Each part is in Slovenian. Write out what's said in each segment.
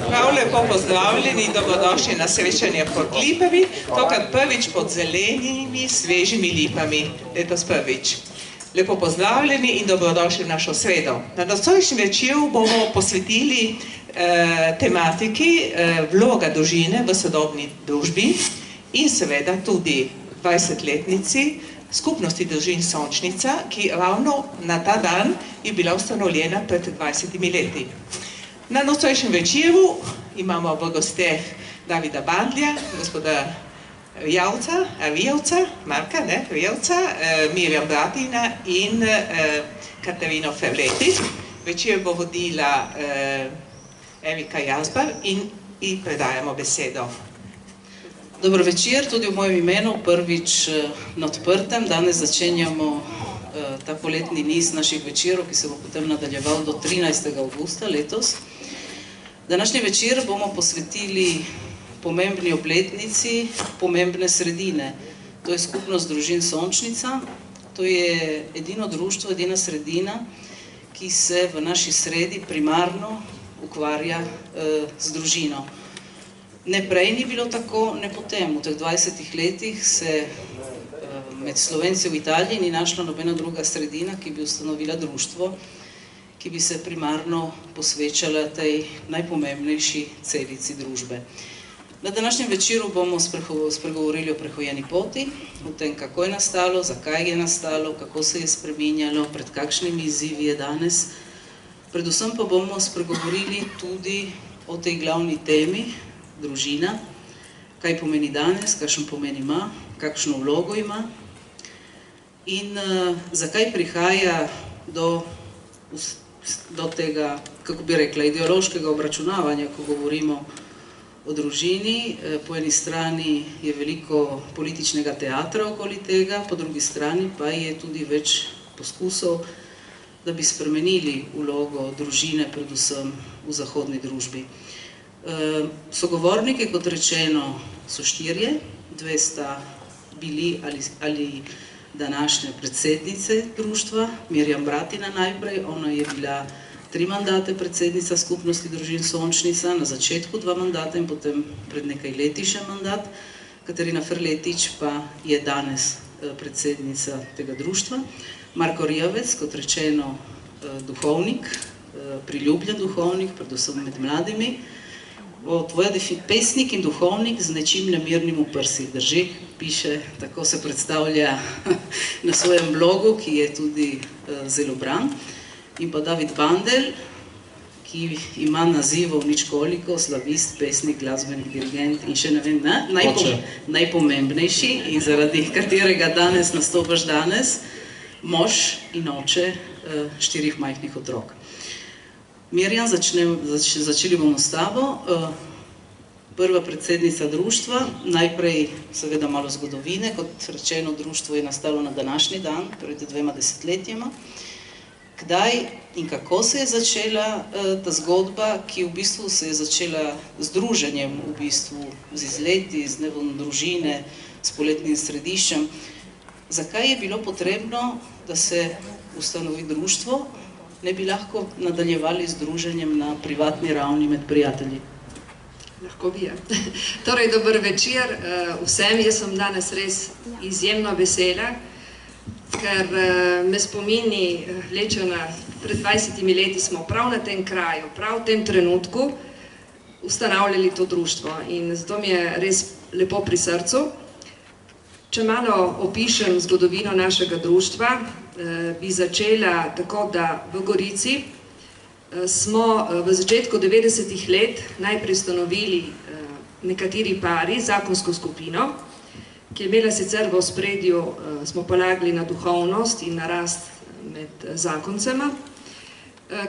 Prav lepo pozdravljeni in dobrodošli na srečanje pod lipami, tokrat prvič pod zelenimi, svežimi lipami, letos prvič. Lepo pozdravljeni in dobrodošli v našo sredo. Na nocojšnjem večeru bomo posvetili tematiki vloga družine v sodobni družbi in seveda tudi 20-letnici skupnosti družin Sončnica, ki ravno na ta dan je bila ustanovljena pred 20 leti. Na nocojšnjem večeru imamo v gosteh Davida Bandlja, gospoda Rijevca, Mirjam Bratina in Katarino Ferleti. Večer bo vodila Erika Jazbar in ji predajamo besedo. Dobro večer, tudi v mojem imenu, prvič na odprtem. Danes začenjamo ta poletni niz naših večerov, ki se bo potem nadaljeval do 13. avgusta letos. Današnji večer bomo posvetili pomembni obletnici pomembne sredine. To je skupnost družin Sončnica. To je edino društvo, edina sredina, ki se v naši sredi primarno ukvarja z družino. Ne prej ni bilo tako, ne potem. V teh 20 letih se med Slovenci v Italiji ni našla nobena druga sredina, ki bi ustanovila društvo, ki bi se primarno posvečala tej najpomembnejši celici družbe. Na današnjem večeru bomo spregovorili o prehojeni poti, o tem, kako je nastalo, zakaj je nastalo, kako se je spreminjalo, pred kakšnimi izzivi je danes. Predvsem pa bomo spregovorili tudi o tej glavni temi, družina, kaj pomeni danes, kakšen pomen ima, kakšno vlogo ima in zakaj prihaja do tega, kako bi rekla, ideološkega obračunavanja, ko govorimo o družini. Po eni strani je veliko političnega teatra okoli tega, po drugi strani pa je tudi več poskusov, da bi spremenili vlogo družine, predvsem v zahodni družbi. Sogovorniki, kot rečeno, so 4, 2 sta bili ali današnje predsednice društva, Mirjam Bratina najprej, ona je bila 3 mandate predsednica skupnosti družin Sončnica, na začetku 2 mandata in potem pred nekaj leti še mandat. Katarina Ferletič pa je danes predsednica tega društva. Marko Rijevec, kot rečeno, duhovnik, priljubljen duhovnik, predvsem med mladimi. Tvoja pesnik in duhovnik z nečim nemirnim v prsih, drži, piše, tako se predstavlja na svojem blogu, ki je tudi zelo bran. In pa David Bandel, ki ima nazivov ničkoliko, slavist, pesnik, glasbenik, dirigent in še ne vem, najpomembnejši in zaradi katerega danes nastopaš danes, mož in oče 4 majhnih otrok. Mirjam, začeli bomo s tabo. Prva predsednica društva, najprej seveda malo zgodovine, kot rečeno, društvo je nastalo na današnji dan, pred 2 desetletjema. Kdaj in kako se je začela ta zgodba, ki v bistvu se je začela z druženjem, v bistvu z izleti, z dnevom družine, s poletnim središčem. Zakaj je bilo potrebno, da se ustanovi društvo, ne bi lahko nadaljevali z druženjem na privatni ravni med prijatelji? Lahko bi, ja. Torej, dober večer vsem. Jaz sem danes res izjemno vesela, ker me spomini vlečejo na pred 20 leti smo prav na tem kraju, prav v tem trenutku ustanavljali to društvo in zato mi je res lepo pri srcu. Če malo opišem zgodovino našega društva, bi začela tako, da v Gorici smo v začetku 90-ih let najprej ustanovili nekateri pari, zakonsko skupino, ki je imela sicer v ospredju, smo polagali na duhovnost in na rast med zakoncema.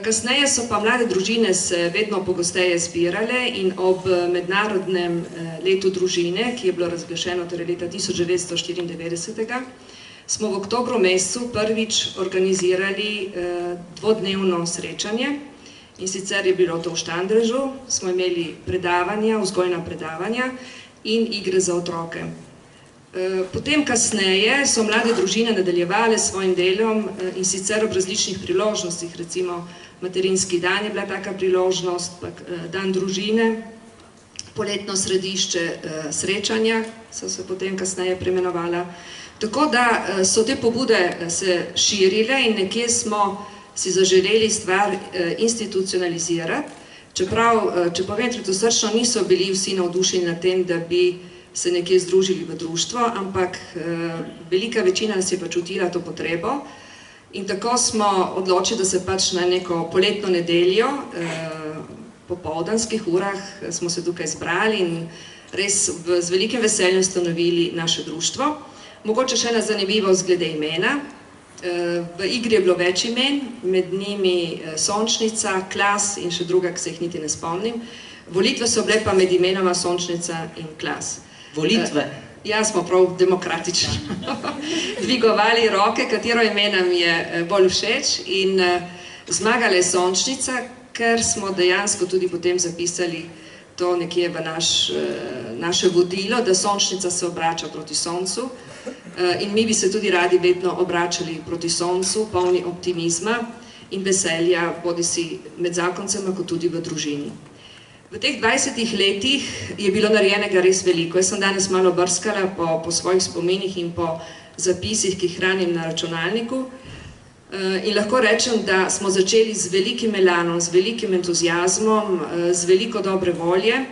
Kasneje so pa mlade družine se vedno pogosteje zbirale in ob mednarodnem letu družine, ki je bilo razglašeno torej leta 1994, smo v oktobru mesecu prvič organizirali dvodnevno srečanje in sicer je bilo to v Štandrežu, smo imeli predavanja, vzgojna predavanja in igre za otroke. Potem kasneje so mlade družine nadaljevale s svojim delom in sicer ob različnih priložnostih, recimo materinski dan je bila taka priložnost, dan družine, poletno središče srečanja so se potem kasneje preimenovala. Tako da so te pobude se širile in nekje smo si zaželeli stvar institucionalizirati, čeprav, če povem tretosrčno, niso bili vsi navdušeni nad tem, da bi se nekje združili v društvo, ampak velika večina nas je pa čutila to potrebo in tako smo odločili, da se pač na neko poletno nedeljo po popoldanskih urah smo se tukaj zbrali in res z velikim veseljem ustanovili naše društvo. Mogoče še ena zanimivost glede imena. V igri je bilo več imen, med njimi Sončnica, Klas in še druga, ki se jih niti ne spomnim. Volitve so bile pa med imenoma Sončnica in Klas. Volitve? Ja, smo prav demokratično dvigovali roke, katero ime nam je bolj všeč in zmagala je Sončnica, ker smo dejansko tudi potem zapisali to nekje v naše vodilo, da Sončnica se obrača proti soncu in mi bi se tudi radi vedno obračali proti soncu, polni optimizma in veselja, bodisi med zakoncema, kot tudi v družini. V teh 20 letih je bilo narejenega res veliko. Jaz sem danes malo brskala po svojih spominih in po zapisih, ki jih hranim na računalniku in lahko rečem, da smo začeli z velikim elanom, z velikim entuziazmom, z veliko dobre volje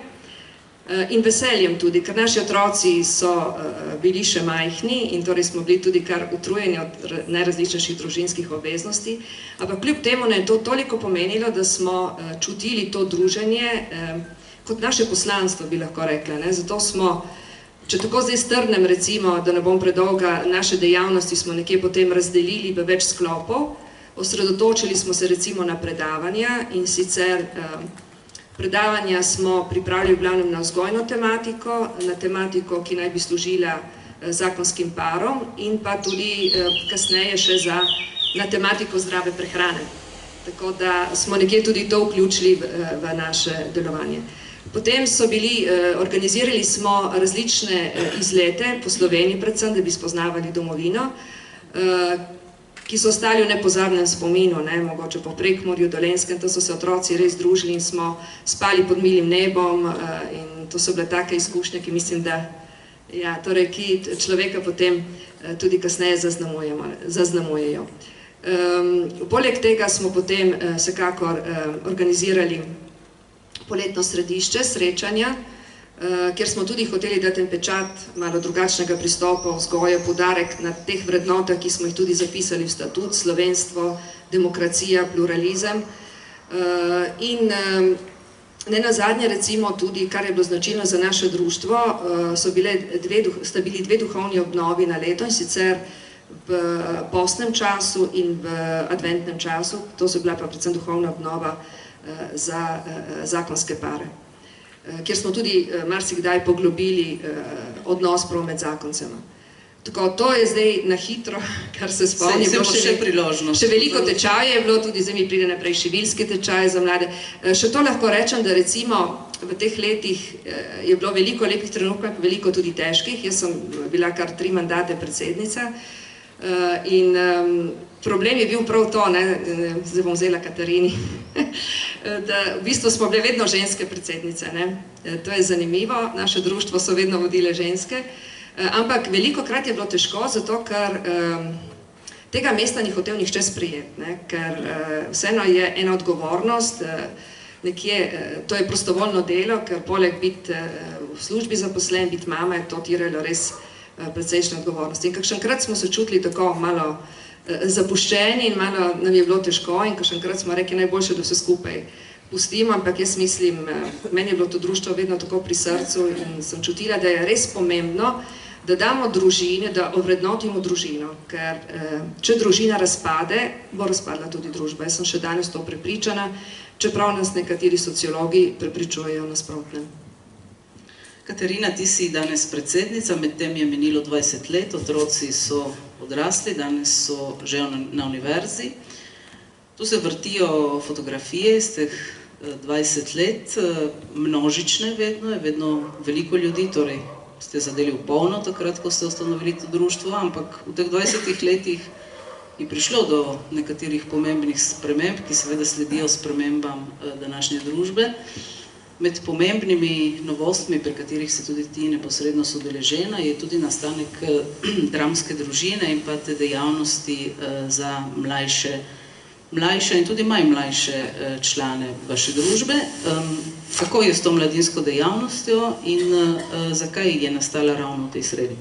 in veseljem tudi, ker naši otroci so bili še majhni in torej smo bili tudi kar utrujeni od najrazličnejših družinskih obveznosti, ampak kljub temu je to toliko pomenilo, da smo čutili to druženje kot naše poslanstvo, bi lahko rekla. Zato smo, če tako zdaj strnem recimo, da ne bom predolga, naše dejavnosti smo nekje potem razdelili v več sklopov, osredotočili smo se recimo na predavanja in sicer predavanja smo pripravili v glavnem na vzgojno tematiko, na tematiko, ki naj bi služila zakonskim parom in pa tudi kasneje še na tematiko zdrave prehrane. Tako da smo nekje tudi to vključili v naše delovanje. Potem organizirali smo različne izlete po Sloveniji predvsem, da bi spoznavali domovino, ki so ostali v nepozabnem spominu, mogoče po Prekmurju, Dolenjskem, tam so se otroci res družili in smo spali pod milim nebom in to so bile take izkušnje, ki mislim, da ki človeka potem tudi kasneje zaznamujejo. Poleg tega smo potem vsekakor organizirali poletno središče srečanja, kjer smo tudi hoteli dati en pečat malo drugačnega pristopa, vzgoje, poudarek na teh vrednotah, ki smo jih tudi zapisali v statut, slovenstvo, demokracija, pluralizem. In nenazadnje recimo tudi, kar je bilo značilno za naše društvo, sta bili dve duhovni obnovi na leto in sicer v postnem času in v adventnem času, to so bila pa predvsem duhovna obnova za zakonske pare, kjer smo tudi marsikdaj poglobili odnos prav med zakoncema. Tako, to je zdaj na hitro, kar se spomnim. Se bo še priložnost. Še veliko tečaje je bilo, tudi zdaj mi pride naprej šivilske tečaje za mlade. Še to lahko rečem, da recimo v teh letih je bilo veliko lepih trenutkov in veliko tudi težkih. Jaz sem bila kar 3 mandate predsednica in problem je bil prav to, zdaj bom vzela Katarini, da v bistvu smo bile vedno ženske predsednice. To je zanimivo, naše društvo so vedno vodile ženske, ampak velikokrat je bilo težko, zato ker tega mesta ni hotel nihče sprejeti, ker vseeno je ena odgovornost, to je prostovoljno delo, ker poleg biti v službi zaposlen, biti mama, je to terjalo res precejšnje odgovornosti. In kakšenkrat smo se čutili tako malo zapuščeni in malo nam je bilo težko in kakšenkrat smo rekli najboljše, da vse skupaj pustimo, ampak jaz mislim, meni je bilo to društvo vedno tako pri srcu in sem čutila, da je res pomembno, da damo družine, da ovrednotimo družino, ker če družina razpade, bo razpadla tudi družba. Jaz sem še danes to prepričana, čeprav nas nekateri sociologi prepričujejo nasprotne. Katarina, ti si danes predsednica, medtem je minilo 20 let, otroci so odrasli, danes so že na univerzi. Tu se vrtijo fotografije iz teh 20 let, množične vedno, je vedno veliko ljudi, torej ste zadeli v polno takrat, ko ste ustanovili to društvo, ampak v teh 20 letih je prišlo do nekaterih pomembnih sprememb, ki seveda sledijo spremembam današnje družbe. Med pomembnimi novostmi, pri katerih se tudi ti neposredno sodeležena, je tudi nastanek dramske družine in pa te dejavnosti za mlajše in tudi manj mlajše člane vaše družbe. Kako je s to mladinsko dejavnostjo in zakaj je nastala ravno v tej sredi?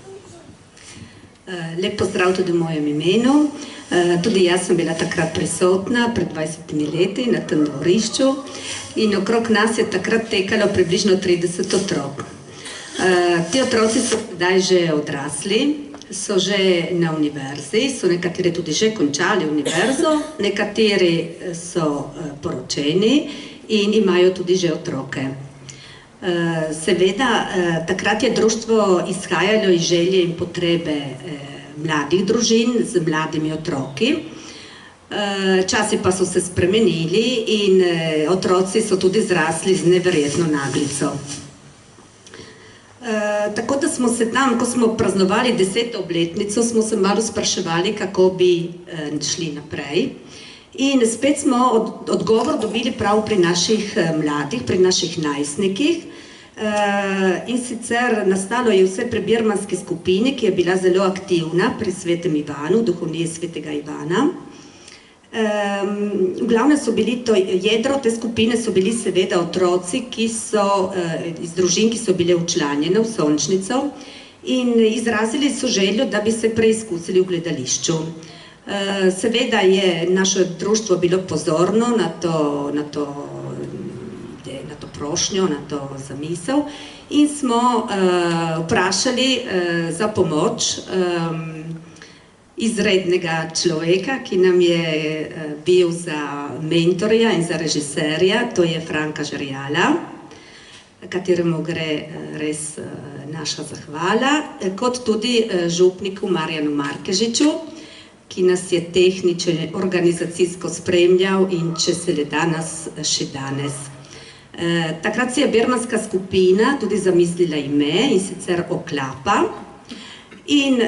Lep pozdrav tudi v mojem imenu. Tudi jaz sem bila takrat prisotna pred 20 leti na tem dvorišču in okrog nas je takrat tekalo približno 30 otrok. Ti otroci so zdaj že odrasli, so že na univerzi, so nekateri tudi že končali univerzo, nekateri so poročeni in imajo tudi že otroke. Seveda, takrat je društvo izhajalo iz želje in potrebe mladih družin z mladimi otroki. Časi pa so se spremenili in otroci so tudi zrasli z neverjetno naglico. Tako da smo se tam, ko smo praznovali 10. obletnico, smo se malo spraševali, kako bi šli naprej. In spet smo odgovor dobili prav pri naših mladih, pri naših najstnikih. In sicer nastalo je vse pri birmanski skupini, ki je bila zelo aktivna pri Svetem Ivanu, duhovniji Svetega Ivana. V glavnem so bili to jedro te skupine, so bili seveda otroci, ki so iz družin, ki so bile včlanjene v Sončnico in izrazili so željo, da bi se preizkusili v gledališču. Seveda je naše društvo bilo pozorno na to prošnjo, na to zamisel in smo vprašali za pomoč izrednega človeka, ki nam je bil za mentorja in za režiserja, to je Franka Žerjala, kateremu gre res naša zahvala, kot tudi župniku Marjanu Markežiču, ki nas je tehnično, organizacijsko spremljal in če se le danes, še danes. Takrat si je birmanska skupina tudi zamislila ime in sicer Oklapa. In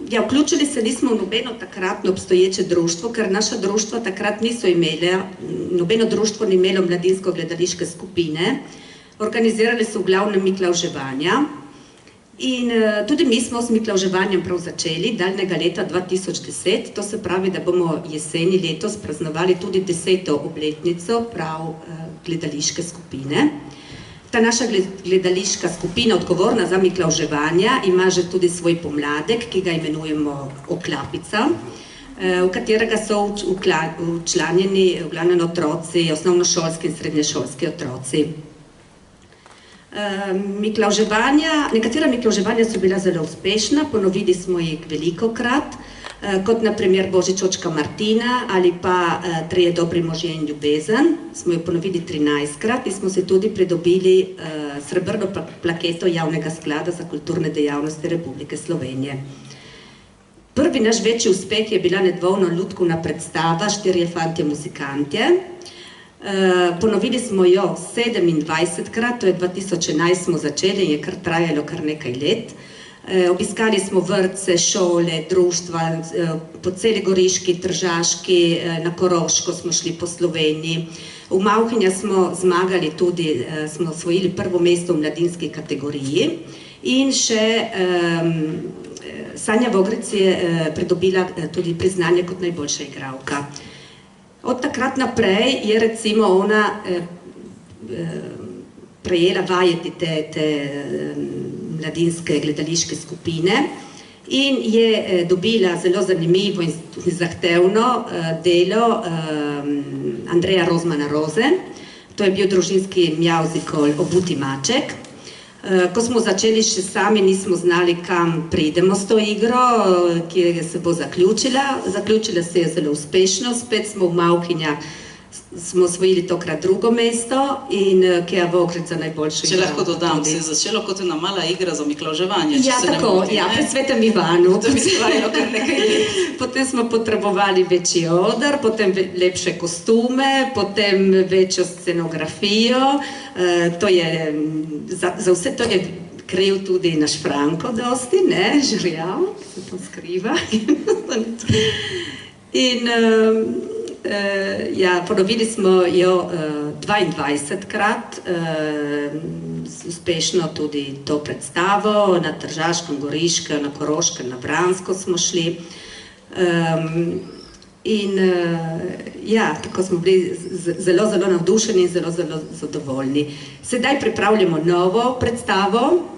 vključili se nismo v nobeno takratno obstoječe društvo, ker naša društva takrat niso imela, nobeno društvo ni imelo mladinsko-gledališke skupine. Organizirali so v glavnem miklavževanja. In tudi mi smo s miklavževanjem prav začeli, daljnega leta 2010, to se pravi, da bomo jeseni letos praznovali tudi 10. obletnico prav gledališke skupine. Ta naša gledališka skupina, odgovorna za miklavževanja, ima že tudi svoj pomladek, ki ga imenujemo Oklapica, v katerega so včlanjeni v glavnem otroci, osnovnošolski in srednješolski otroci. Nekatera miklavževanja so bila zelo uspešna, ponovili smo jih velikokrat, kot naprimer Božičočka Martina ali pa Trije dobri možje in ljubezen, smo jo ponovili 13krat in smo se tudi pridobili srebrno plaketo Javnega sklada za kulturne dejavnosti Republike Slovenije. Prvi naš večji uspeh je bila nedvomno lutkovna predstava Štirje fantje muzikantje. Ponovili smo jo 27krat, to je 2011 smo začeli in je kar trajalo kar nekaj let. Obiskali smo vrtce, šole, društva, po celi Goriški, Tržaški, na Koroško smo šli po Sloveniji. V Malhinja smo zmagali tudi, smo osvojili prvo mesto v mladinski kategoriji in še Sanja Vogrec je pridobila tudi priznanje kot najboljša igralka. Od takrat naprej je recimo ona prejela vajeti te mladinske gledališke skupine in je dobila zelo zanimivo in zahtevno delo Andreja Rozmana Roze. To je bil družinski mjavzikol Obuti maček. Ko smo začeli še sami, nismo znali, kam pridemo s to igro, ki se bo zaključila. Zaključila se je zelo uspešno, spet smo v Malhinja, smo osvojili tokrat drugo mesto in Kea Vogrec za najboljšo igro. Če lahko dodam, se je začelo kot ena mala igra za miklavževanje. Ja, tako, ja, pri Svetem Ivanu. To bi se trajalo kar nekaj let. Potem smo potrebovali večji oder, potem lepše kostume, potem večjo scenografijo. To je, za vse to je kriv tudi naš Franko dosti, ne, žrjav, ki se to skriva. In ja, ponovili smo jo 22-krat, uspešno tudi to predstavo, na Tržaškem, Goriškem, na Koroškem, na Vransko smo šli. In ja, tako smo bili zelo, zelo navdušeni in zelo, zelo zadovoljni. Sedaj pripravljamo novo predstavo,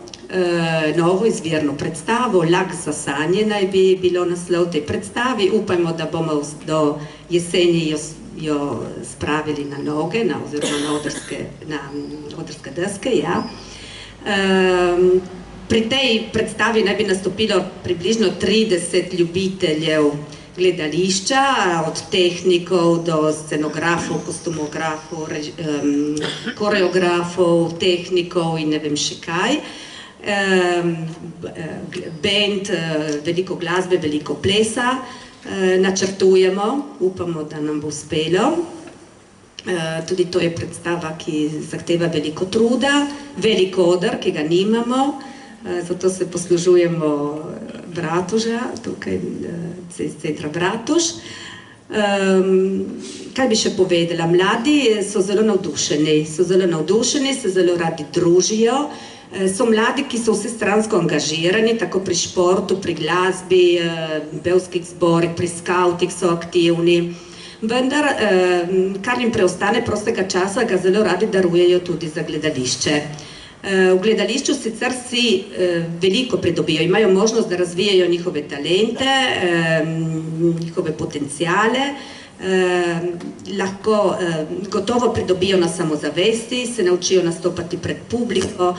novo izvirno predstavo, Lak za sanje naj bi bilo naslov te predstavi. Upajmo, da bomo do jeseni jo spravili na noge, oziroma na odrske deske, ja. Pri tej predstavi naj bi nastopilo približno 30 ljubiteljev gledališča, od tehnikov do scenografov, kostumografov, koreografov, tehnikov in ne vem še kaj. Band, veliko glasbe, veliko plesa načrtujemo, upamo, da nam bo uspelo. Tudi to je predstava, ki zahteva veliko truda, velik oder, ki ga nimamo, zato se poslužujemo Bratuža, tukaj iz centra Bratuž. Kaj bi še povedala? Mladi so zelo navdušeni, se zelo radi družijo. So mladi, ki so vsestransko angažirani, tako pri športu, pri glasbi, pevskih zborih, pri skavtih so aktivni. Vendar, kar jim preostane prostega časa, ga zelo radi darujejo tudi za gledališče. V gledališču sicer si veliko pridobijo, imajo možnost, da razvijajo njihove talente, njihove potencijale, lahko gotovo pridobijo na samozavesti, se naučijo nastopati pred publiko,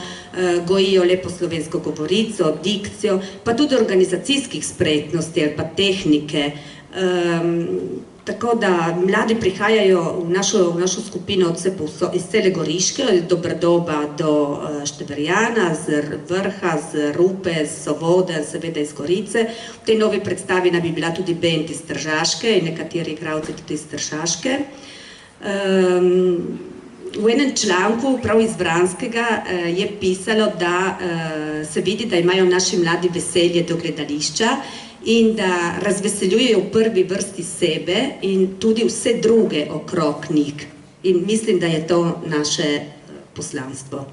gojijo lepo slovensko govorico, dikcijo, pa tudi organizacijskih spretnosti ali pa tehnike. Tako da mladi prihajajo v našo skupino iz cele Goriške, od Dobrdoba do Števerjana, z Vrha, z Rupe, z Sovode, seveda iz Gorice. V tej novi predstavi naj bi bila tudi band iz Tržaške in nekateri igralci tudi iz Tržaške. V enem članku, prav iz Vranskega, je pisalo, da se vidi, da imajo naši mladi veselje do gledališča in da razveseljujejo v prvi vrsti sebe in tudi vse druge okrog njih. In mislim, da je to naše poslanstvo.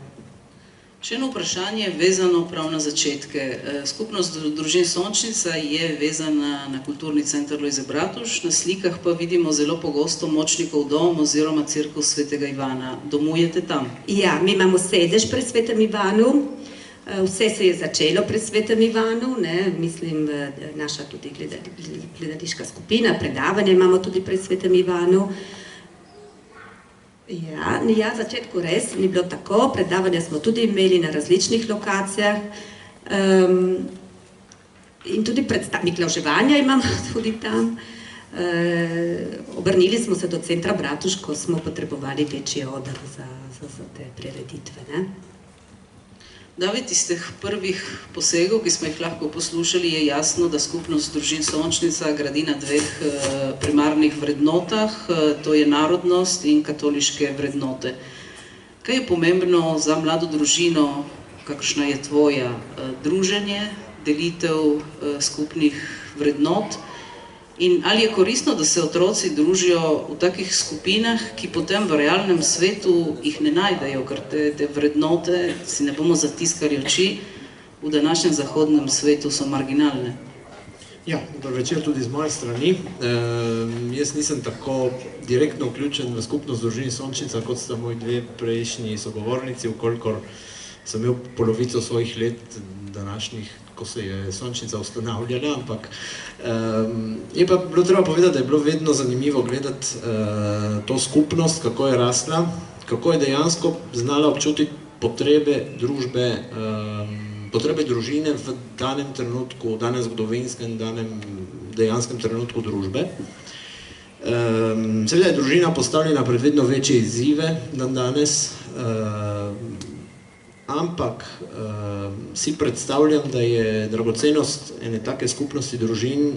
Še eno vprašanje vezano prav na začetke. Skupnost družin Sončnica je vezana na kulturni center Lojze Bratuž, na slikah pa vidimo zelo pogosto Močnikov dom oziroma cerkev Svetega Ivana. Domujete tam? Ja, mi imamo sedež pri Svetem Ivanu. Vse se je začelo pri Svetem Ivanu, mislim, naša tudi gledališka skupina, predavanje imamo tudi pri Svetem Ivanu. Ja, na začetku res ni bilo tako, predavanja smo tudi imeli na različnih lokacijah in tudi miklavževanja imamo tudi tam. Obrnili smo se do centra Bratuž, ko smo potrebovali večji oder za te prireditve. David, iz teh prvih posegov, ki smo jih lahko poslušali, je jasno, da skupnost družin Sončnica gradi na dveh primarnih vrednotah, to je narodnost in katoliške vrednote. Kaj je pomembno za mlado družino, kakšna je tvoja, druženje, delitev skupnih vrednot? In ali je koristno, da se otroci družijo v takih skupinah, ki potem v realnem svetu jih ne najdejo, ker te vrednote, si ne bomo zatiskali oči, v današnjem zahodnem svetu so marginalne? Ja, dober večer tudi z moje strani. Jaz nisem tako direktno vključen v skupnost družin Sončnica, kot sta moji dve prejšnji sogovornici, vkolikor sem imel polovico svojih let današnjih, ko se je Sončnica ustanavljala, ampak je pa bilo treba povedati, da je bilo vedno zanimivo gledati to skupnost, kako je rasla, kako je dejansko znala občutiti potrebe družbe, potrebe družine v danem trenutku, danem zgodovinskem, danem dejanskem trenutku družbe. Seveda je družina postavljena pred vedno večje izzive dan danes, ampak si predstavljam, da je dragocenost ene take skupnosti družin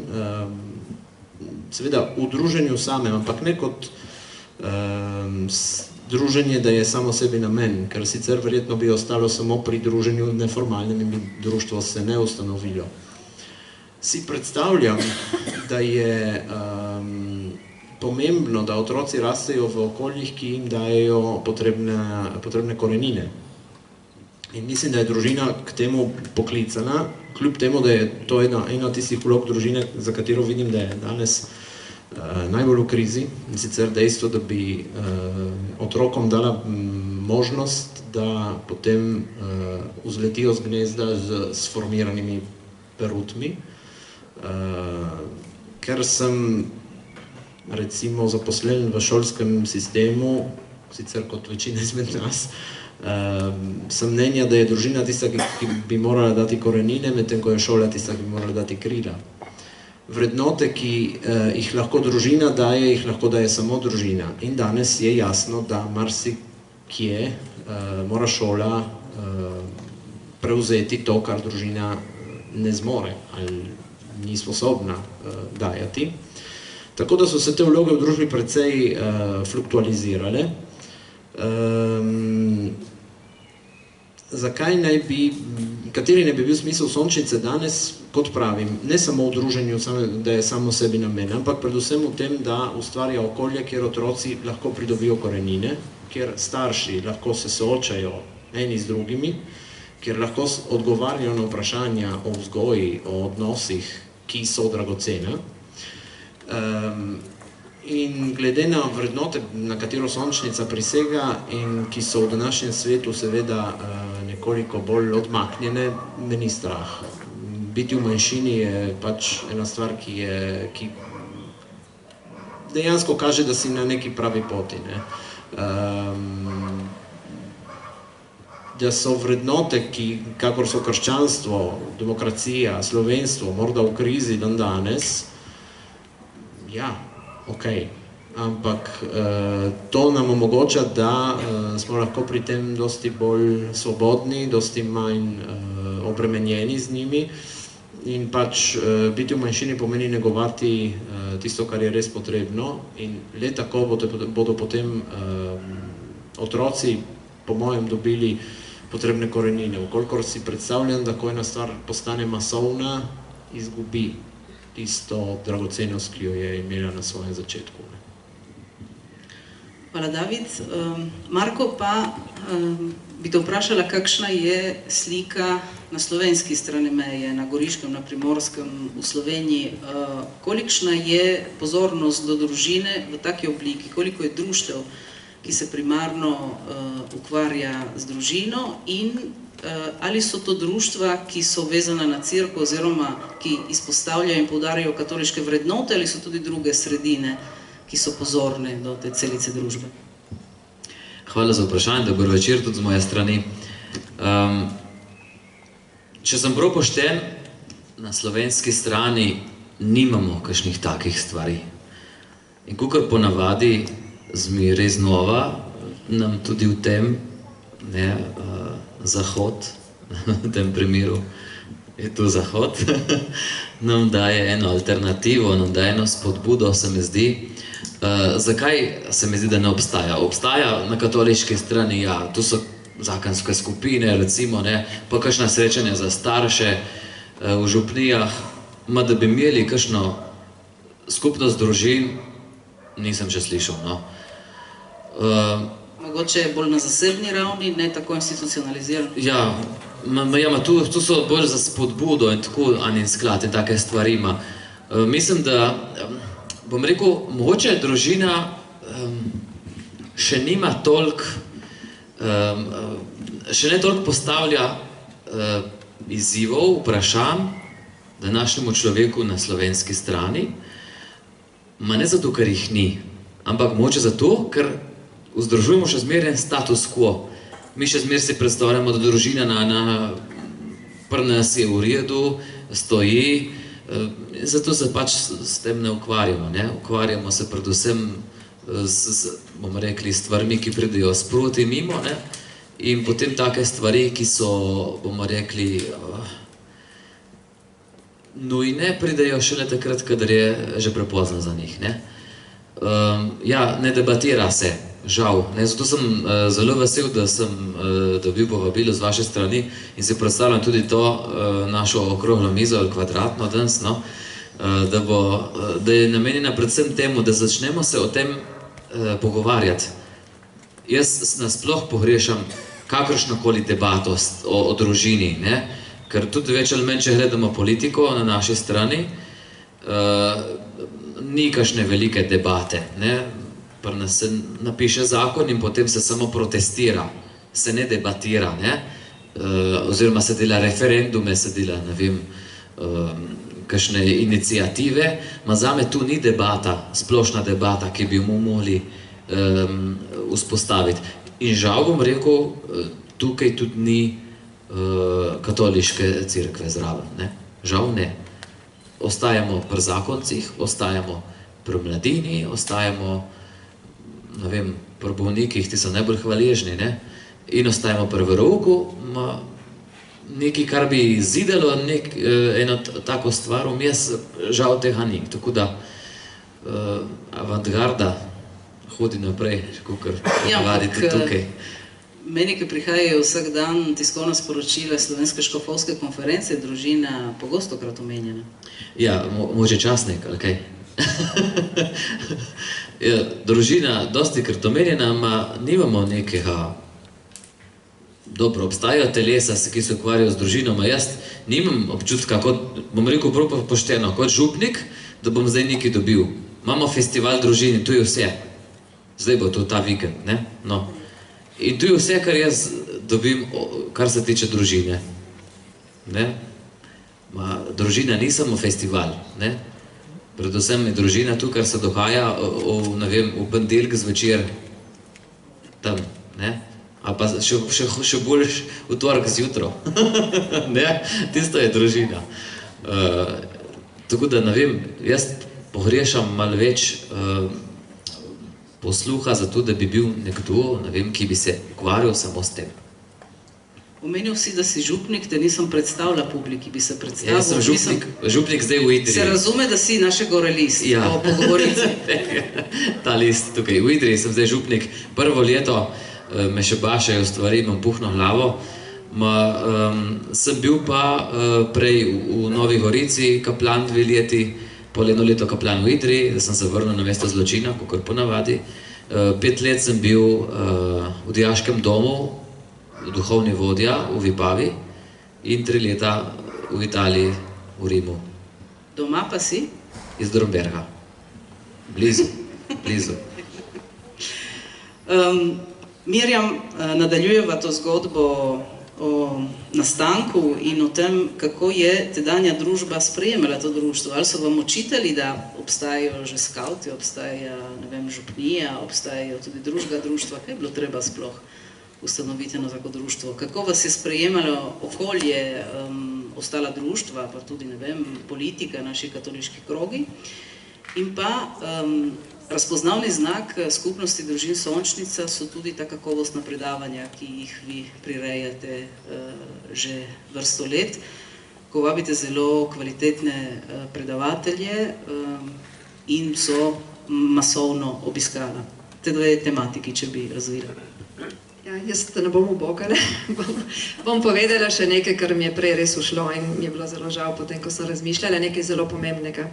seveda v druženju samem, ampak ne kot druženje, da je samo sebi namen, ker sicer verjetno bi ostalo samo pri druženju neformalnem in bi društvo se ne ustanovilo. Si predstavljam, da je pomembno, da otroci rastejo v okoljih, ki jim dajejo potrebne korenine. In mislim, da je družina k temu poklicana, kljub temu, da je to ena tistih vlog družine, za katero vidim, da je danes najbolj v krizi, in sicer dejstvo, da bi otrokom dala možnost, da potem vzletijo z gnezda z sformiranimi perutmi, ker sem recimo zaposlen v šolskem sistemu, sicer kot večina izmed nas, sem mnenja, da je družina tista, ki bi morala dati korenine, medtem ko je šola tista, ki bi morala dati krila. Vrednote, ki jih lahko družina daje, jih lahko daje samo družina. In danes je jasno, da marsikje mora šola prevzeti to, kar družina ne zmore ali ni sposobna dajati. Tako da so se te vloge v družbi precej fluktualizirale. Kateri ne bi bil smisel Sončnice danes, kot pravim, ne samo v druženju, da je samo sebi namen, ampak predvsem v tem, da ustvarja okolje, kjer otroci lahko pridobijo korenine, kjer starši lahko se soočajo eni z drugimi, kjer lahko odgovarjajo na vprašanja o vzgoji, o odnosih, ki so dragocene. In glede na vrednote, na katero Sončnica prisega in ki so v današnjem svetu seveda nekoliko bolj odmaknjene, me ni strah. Biti v manjšini je pač ena stvar, ki dejansko kaže, da si na neki pravi poti. Da so vrednote, kakor so krščanstvo, demokracija, slovenstvo, morda v krizi dan danes, ja, okej. Ampak to nam omogoča, da smo lahko pri tem dosti bolj svobodni, dosti manj obremenjeni z njimi in pač biti v manjšini pomeni negovati tisto, kar je res potrebno in le tako bodo potem otroci, po mojem, dobili potrebne korenine. Vkolikor si predstavljam, da ko ena stvar postane masovna, izgubi tisto dragocenost, ki jo je imela na svojem začetku. Hvala, David. Marko, pa bi te vprašala, kakšna je slika na slovenski strani meje, na Goriškem, na Primorskem, v Sloveniji. Kolikšna je pozornost do družine v taki obliki, koliko je društev, ki se primarno ukvarja z družino in ali so to društva, ki so vezana na cerkev oziroma ki izpostavljajo in poudarjajo katoliške vrednote ali so tudi druge sredine, ki so pozorne do te celice družbe? Hvala za vprašanje, dober večer tudi z moje strani. Če sem prav pošten, na slovenski strani nimamo kakšnih takih stvari. In kakor ponavadi zmi res nova, nam tudi v tem, Zahod, v tem primeru je tu Zahod, nam daje eno alternativo, nam daje eno spodbudo, se mi zdi. Zakaj se mi zdi, da ne obstaja? Obstaja na katoliški strani, ja, tu so zakonske skupine, recimo, pa kakšna srečanja za starše v župnijah, da bi imeli kakšno skupnost družin, nisem še slišal, no. Mogoče je bolj na zasebni ravni, ne tako institucionaliziran. Ja, tu so bolj za spodbudo in tako en sklad in take stvari ima. Mislim, da, bom rekel, mogoče družina še nima toliko, še ne toliko postavlja izzivov, vprašanj današnjemu človeku na slovenski strani, ne zato, ker jih ni, ampak mogoče zato, ker vzdržujemo še zmeraj status quo. Mi še zmeraj si predstavljamo, da družina pri nas je v redu, stoji, zato se pač s tem ne ukvarjamo. Ukvarjamo se predvsem z, bomo rekli, stvarmi, ki pridejo sproti mimo, in potem take stvari, ki so, bomo rekli, nujne, pridejo šele takrat, kadar je že prepozno za njih. Ja, ne debatira se. žal. Ne, zato sem zelo vesel, da sem dobil povabilo z vaše strani in si predstavljam tudi to našo okroglo mizo ali kvadratno danes, no, da je namenjena predvsem temu, da začnemo se o tem pogovarjati. Jaz nasploh pogrešam kakršnokoli debato o družini, ne, ker tudi več ali manj, če gledamo politiko na naši strani, ni kakšne velike debate, ne. Se napiše zakon in potem se samo protestira, se ne debatira, ne? Oziroma se dela referendume, se dela, ne vem, kakšne iniciative, ma zame tu ni debata, splošna debata, ki bi mu mogli vzpostaviti. In žal bom rekel, tukaj tudi ni katoliške cerkve zraven, ne? Žal ne. Ostajamo pri zakoncih, ostajamo pri mladini, ostajamo ne vem, pri bolnikih, ti so najbolj hvaležni, ne? In ostajamo pri verouku, nekaj, kar bi zidalo eno tako stvar, vmes žal tega ni. Tako da avantgarda hodi naprej, kakor vadite tukaj. Meni, ki prihajajo vsak dan tiskovna sporočila Slovenske škofovske konference, je družina pogostokrat omenjena. Ja, može časnik, ali kaj? Družina dosti krat omenjena, ma nimamo nekega, dobro, obstajajo telesa, ki se ukvarjajo z družino, ma jaz nimam občutka, kot, bom rekel prav pošteno, kot župnik, da bom zdaj nekaj dobil. Imamo festival družini, tu je vse. Zdaj bo to ta vikend, ne? No. In tu je vse, kar jaz dobim, kar se tiče družine. Ne? Ma družina ni samo festival, ne? Predvsem je družina tu, kar se dogaja v ponedeljek zvečer tam, ne? Ali pa še bolj v torek zjutro. Tisto je družina. Tako da, ne vem, jaz pogrešam malo več posluha za to, da bi bil nekdo, ne vem, ki bi se ukvarjal samo s tem. Omenil si, da si župnik, te nisem predstavila publiki, bi se predstavil. Jaz sem župnik zdaj v Idriji. Se razume, da si našega list, po pogovorici. Ta list tukaj, v Idriji sem zdaj župnik. Prvo leto me še bašajo stvari, imam puhno glavo. Sem bil pa prej v Novi Gorici kaplan 2 leti, pol 1 leto kaplan v Idriji, da sem se vrnil na mesto zločina, kakor ponavadi. 5 let sem bil v dijaškem domu, duhovni vodja v Vipavi in 3 leta v Italiji, v Rimu. Doma pa si? Iz Dornberga. Blizu. Mirjam, nadaljujeva to zgodbo o nastanku in o tem, kako je tedanja družba sprejemala to društvo. Ali so vam učitelji, da obstajajo že skavti, obstaja, ne vem, župnija, obstajajo tudi drugega društva, kaj je bilo treba sploh ustanoviti eno tako društvo? Kako vas je sprejemalo okolje, ostala društva, pa tudi, ne vem, politika, naši katoliški krogi? In pa razpoznavni znak skupnosti družin Sončnica so tudi ta kakovostna predavanja, ki jih vi prirejate že vrsto let, ko vabite zelo kvalitetne predavatelje in so masovno obiskana. Te 2 tematiki, če bi razvila. Ja, jaz ne bom ubogala, bom povedala še nekaj, kar mi je prej res ušlo in mi je bilo zelo žal potem, ko sem razmišljala, nekaj zelo pomembnega.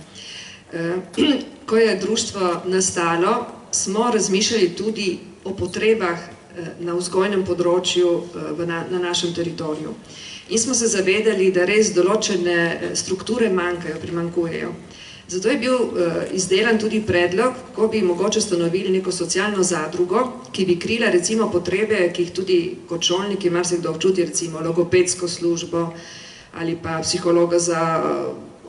Ko je društvo nastalo, smo razmišljali tudi o potrebah na vzgojnem področju na našem teritoriju. In smo se zavedali, da res določene strukture primanjkujejo. Zato je bil izdelan tudi predlog, ko bi mogoče ustanovili neko socialno zadrugo, ki bi krila recimo potrebe, ki jih tudi kot šolniki marsikdo občuti, recimo logopedsko službo ali pa psihologa za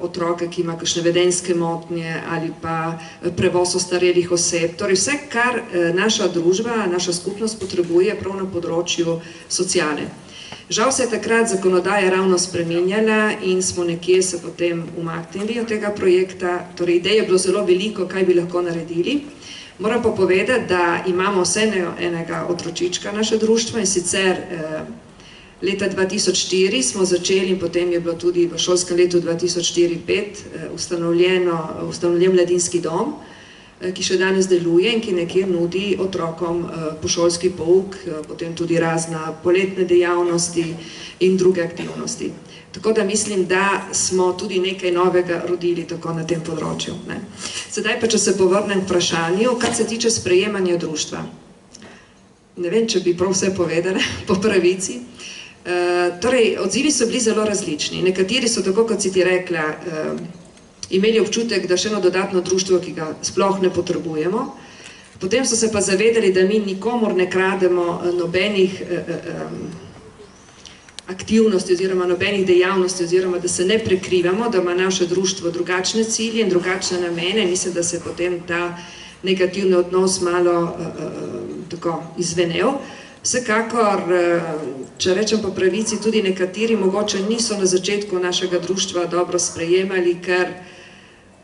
otroke, ki ima kakšne vedenjske motnje ali pa prevoz ostarelih oseb. Torej vse, kar naša družba, naša skupnost potrebuje prav na področju sociale. Žal se je takrat zakonodaja ravno spreminjala in smo nekje se potem umaknili od tega projekta. Torej, idej je bilo zelo veliko, kaj bi lahko naredili. Moram pa povedati, da imamo vse enega otročička naše društvo in sicer leta 2004 smo začeli in potem je bilo tudi v šolskem letu 2004-2005 ustanovljen mladinski dom, ki še danes deluje in ki nekje nudi otrokom pošolski pouk, potem tudi razna poletne dejavnosti in druge aktivnosti. Tako da mislim, da smo tudi nekaj novega rodili tako na tem področju. Ne. Sedaj pa, če se povrnem k vprašanju, kar se tiče sprejemanja društva. Ne vem, če bi prav vse povedala po pravici. Torej, odzivi so bili zelo različni. Nekateri so, tako kot si ti rekla, imeli občutek, da še eno dodatno društvo, ki ga sploh ne potrebujemo. Potem so se pa zavedali, da mi nikomor ne krademo nobenih aktivnosti oziroma nobenih dejavnosti oziroma da se ne prekrivamo, da ima naše društvo drugačne cilje in drugačne namene. Mislim, da se potem ta negativni odnos malo tako izvenel. Vsekakor, če rečem po pravici, tudi nekateri mogoče niso na začetku našega društva dobro sprejemali, ker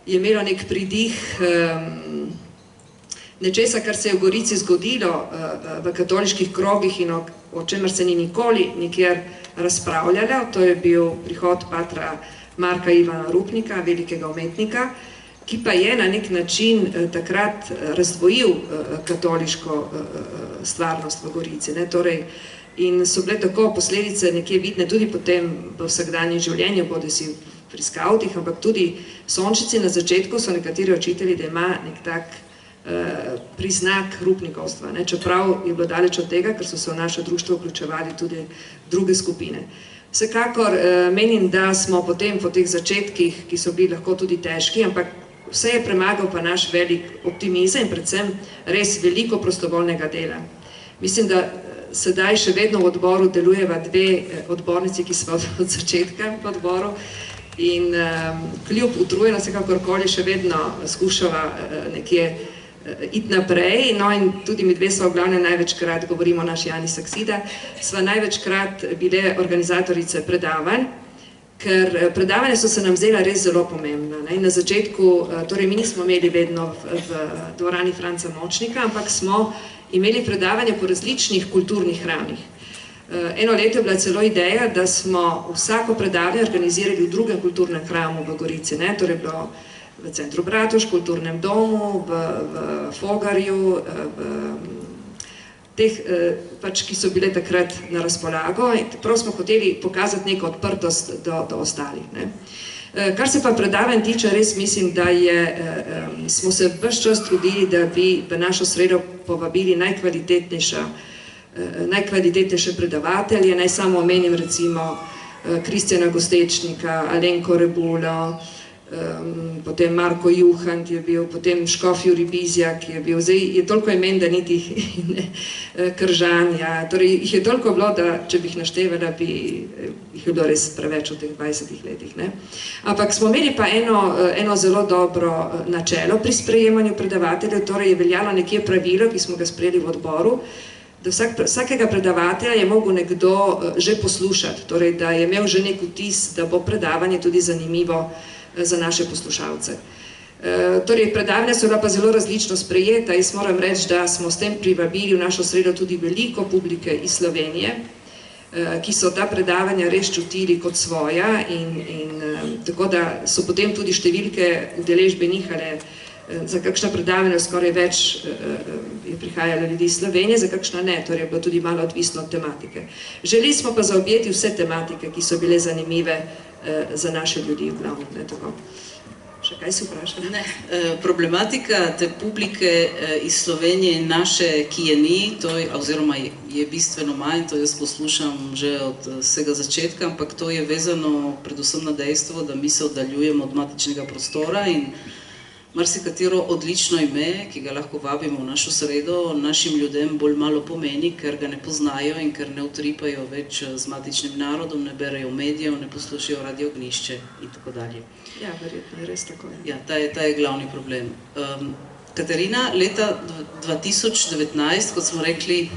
je imelo nek pridih nečesa, kar se je v Gorici zgodilo v katoliških krogih in o čemer se ni nikoli nikjer razpravljalo. To je bil prihod patra Marka Ivana Rupnika, velikega umetnika, ki pa je na nek način takrat razdvojil katoliško stvarnost v Gorici. Torej, in so bile tako posledice nekje vidne tudi potem v vsakdanjem življenju, bodisi pri skavtih, ampak tudi Sončnici na začetku so nekateri očitali, da ima nek tak priznak rupnikovstva, čeprav je bilo daleč od tega, ker so se v naše društvo vključevali tudi druge skupine. Vsekakor menim, da smo potem po teh začetkih, ki so bili lahko tudi težki, ampak vse je premagal pa naš velik optimizem in predvsem res veliko prostovoljnega dela. Mislim, da sedaj še vedno v odboru delujeva dve odbornici, ki smo od začetka v odboru in kljub utrujenosti, kakorkoli še vedno skušava nekje iti naprej. No in tudi mi dve sva v glavnem največkrat, govorimo o naši Jani Saksida, sva največkrat bile organizatorice predavanj, ker predavanja so se nam zdela res zelo pomembna. Na začetku, torej mi nismo imeli vedno v dvorani Franca Močnika, ampak smo imeli predavanja po različnih kulturnih hramih. Eno leto je bila celo ideja, da smo vsako predavanje organizirali v drugem kulturnem hramu v Gorici, torej bilo v Centru Bratuš, v Kulturnem domu, v Fogarju, teh, ki so bile takrat na razpolago. Prav smo hoteli pokazati neko odprtost do ostalih. Kar se pa predavanj tiče, res mislim, da smo se ves čas trudili, da bi v našo sredo povabili najkvalitetnejše predavatelje. Naj samo omenim recimo Kristjana Gostečnika, Alenko Rebulo, potem Marko Juhant je bil, potem Škof Jurij Bizjak je bil, zdaj je toliko imen, da niti Kržanja, torej jih je toliko bilo, da če bi jih naštevala, bi jih bilo res preveč v teh 20 letih. Ampak smo imeli pa eno zelo dobro načelo pri sprejemanju predavateljev, torej je veljalo nekje pravilo, ki smo ga sprejeli v odboru, da vsakega predavatelja je mogel nekdo že poslušati, torej da je imel že nek vtis, da bo predavanje tudi zanimivo za naše poslušalce. Torej, predavanja so bila pa zelo različno sprejeta. Jaz moram reči, da smo s tem privabili v našo sredo tudi veliko publike iz Slovenije, ki so ta predavanja res čutili kot svoja in tako da so potem tudi številke udeležbe nihale. Za kakšna predavanja skoraj več je prihajalo ljudi iz Slovenije, za kakšna ne, torej je bilo tudi malo odvisno od tematike. Želeli smo pa zaobjeti vse tematike, ki so bile zanimive za naše ljudi v glavnem. Še kaj si vprašala? Ne, problematika te publike iz Slovenije in naše, ki je ni, oziroma je bistveno manj, to jaz poslušam že od vsega začetka, ampak to je vezano predvsem na dejstvo, da mi se oddaljujemo od matičnega prostora in marsikatero odlično ime, ki ga lahko vabimo v našo sredo, našim ljudem bolj malo pomeni, ker ga ne poznajo in ker ne utripajo več z matičnim narodom, ne berejo medijev, ne poslušajo Radio Ognjišče in tako dalje. Ja, verjetno je res tako. Ja, ta je glavni problem. Katarina, leta 2019, kot smo rekli,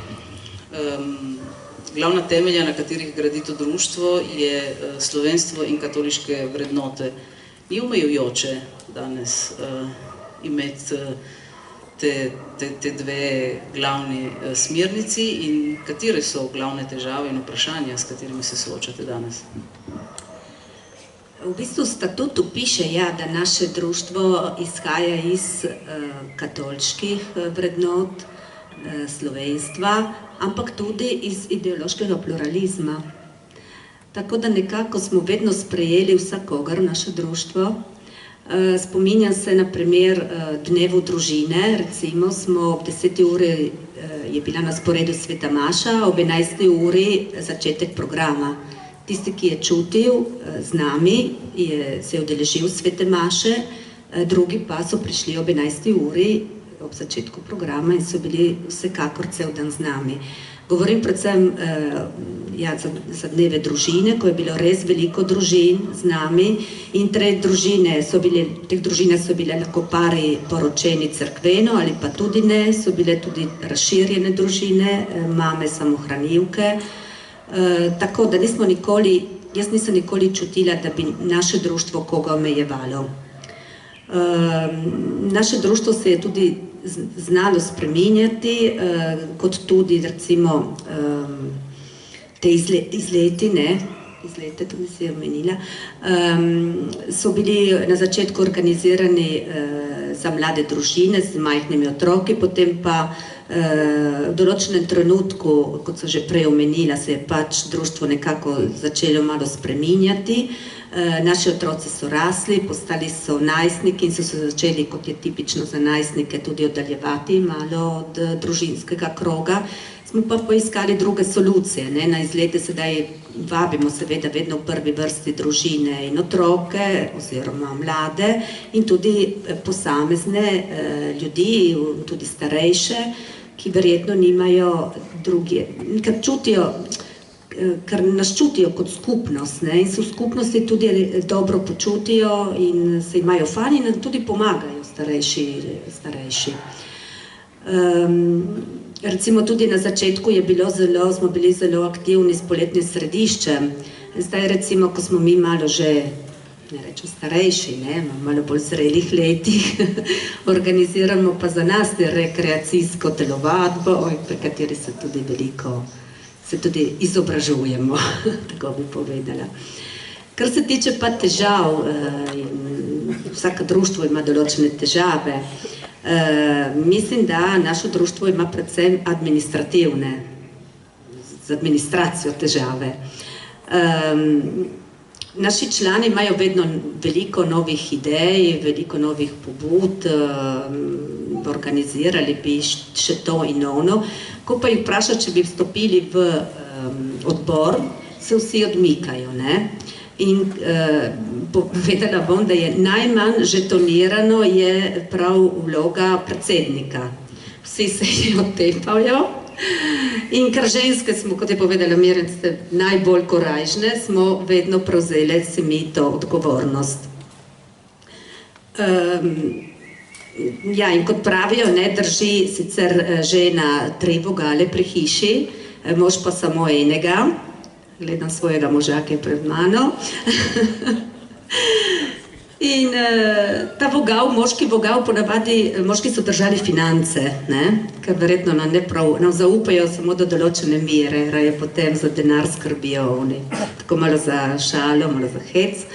glavna temelja, na katerih gradi to društvo, je slovenstvo in katoliške vrednote. Ni omejujoče danes imeti te dve glavni smernici in katere so glavne težave in vprašanja, s katerimi se soočate danes? V bistvu v statutu piše, ja, da naše društvo izhaja iz katoliških vrednot, slovenstva, ampak tudi iz ideološkega pluralizma. Tako da nekako smo vedno sprejeli vsakogar v naše društvo. Spominjam se na primer dnevu družine, recimo smo ob 10. uri je bila na sporedu Sveta Maša, ob 11. uri začetek programa. Tisti, ki je čutil z nami, se je udeležil Svete Maše, drugi pa so prišli ob 11. uri ob začetku programa in so bili vsekakor cel dan z nami. Govorim predvsem za dneve družine, ko je bilo res veliko družin z nami in teh družine so bile lahko pari poročeni cerkveno ali pa tudi ne, so bile tudi razširjene družine, mame samohranilke, tako da jaz nisem nikoli čutila, da bi naše društvo koga omejevalo. Naše društvo se je tudi znalo spreminjati, kot tudi recimo te izleti, tudi si je omenila, so bili na začetku organizirani za mlade družine z majhnimi otroki, potem pa v določenem trenutku, kot so že prej omenila, se je pač društvo nekako začelo malo spreminjati. Naši otroci so rasli, postali so najstniki in so se začeli, kot je tipično za najstnike, tudi oddaljevati malo od družinskega kroga. Smo pa poiskali druge solucije. Na izlete sedaj vabimo seveda vedno v prvi vrsti družine in otroke oziroma mlade in tudi posamezne ljudi, tudi starejše, ki verjetno nimajo druge, ker nas čutijo kot skupnost in se v skupnosti tudi dobro počutijo in se imajo fajn in tudi pomagajo starejši. Recimo tudi na začetku smo bili zelo aktivni s poletnim središčem. Zdaj recimo, ko smo mi malo že, ne rečem starejši, malo bolj zrelih letih, organiziramo pa za nas rekreacijsko telovadbo, pri kateri se tudi izobražujemo, tako bi povedala. Kar se tiče pa težav, vsako društvo ima določene težave, mislim, da naše društvo ima predvsem z administracijo težave. Naši člani imajo vedno veliko novih idej, veliko novih pobud, organizirali bi še to in ono. Ko pa jih vpraša, če bi vstopili v odbor, se vsi odmikajo. In povedala bom, da je najmanj žetonirano je prav vloga predsednika. Vsi se je otepajo. In ker ženske smo, kot je povedala Mirjam, ste najbolj korajžne, smo vedno prevzeli si mi to odgovornost. Ja, in kot pravijo, drži sicer žena 3 vogale pri hiši, mož pa samo enega. Gledam svojega moža, ki je pred mano. In ta vogal, moški vogal, ponavadi moški so držali finance, ker verjetno nam zaupajo samo do določene mere, raje potem za denar skrbijo oni. Tako malo za šalo, malo za hec.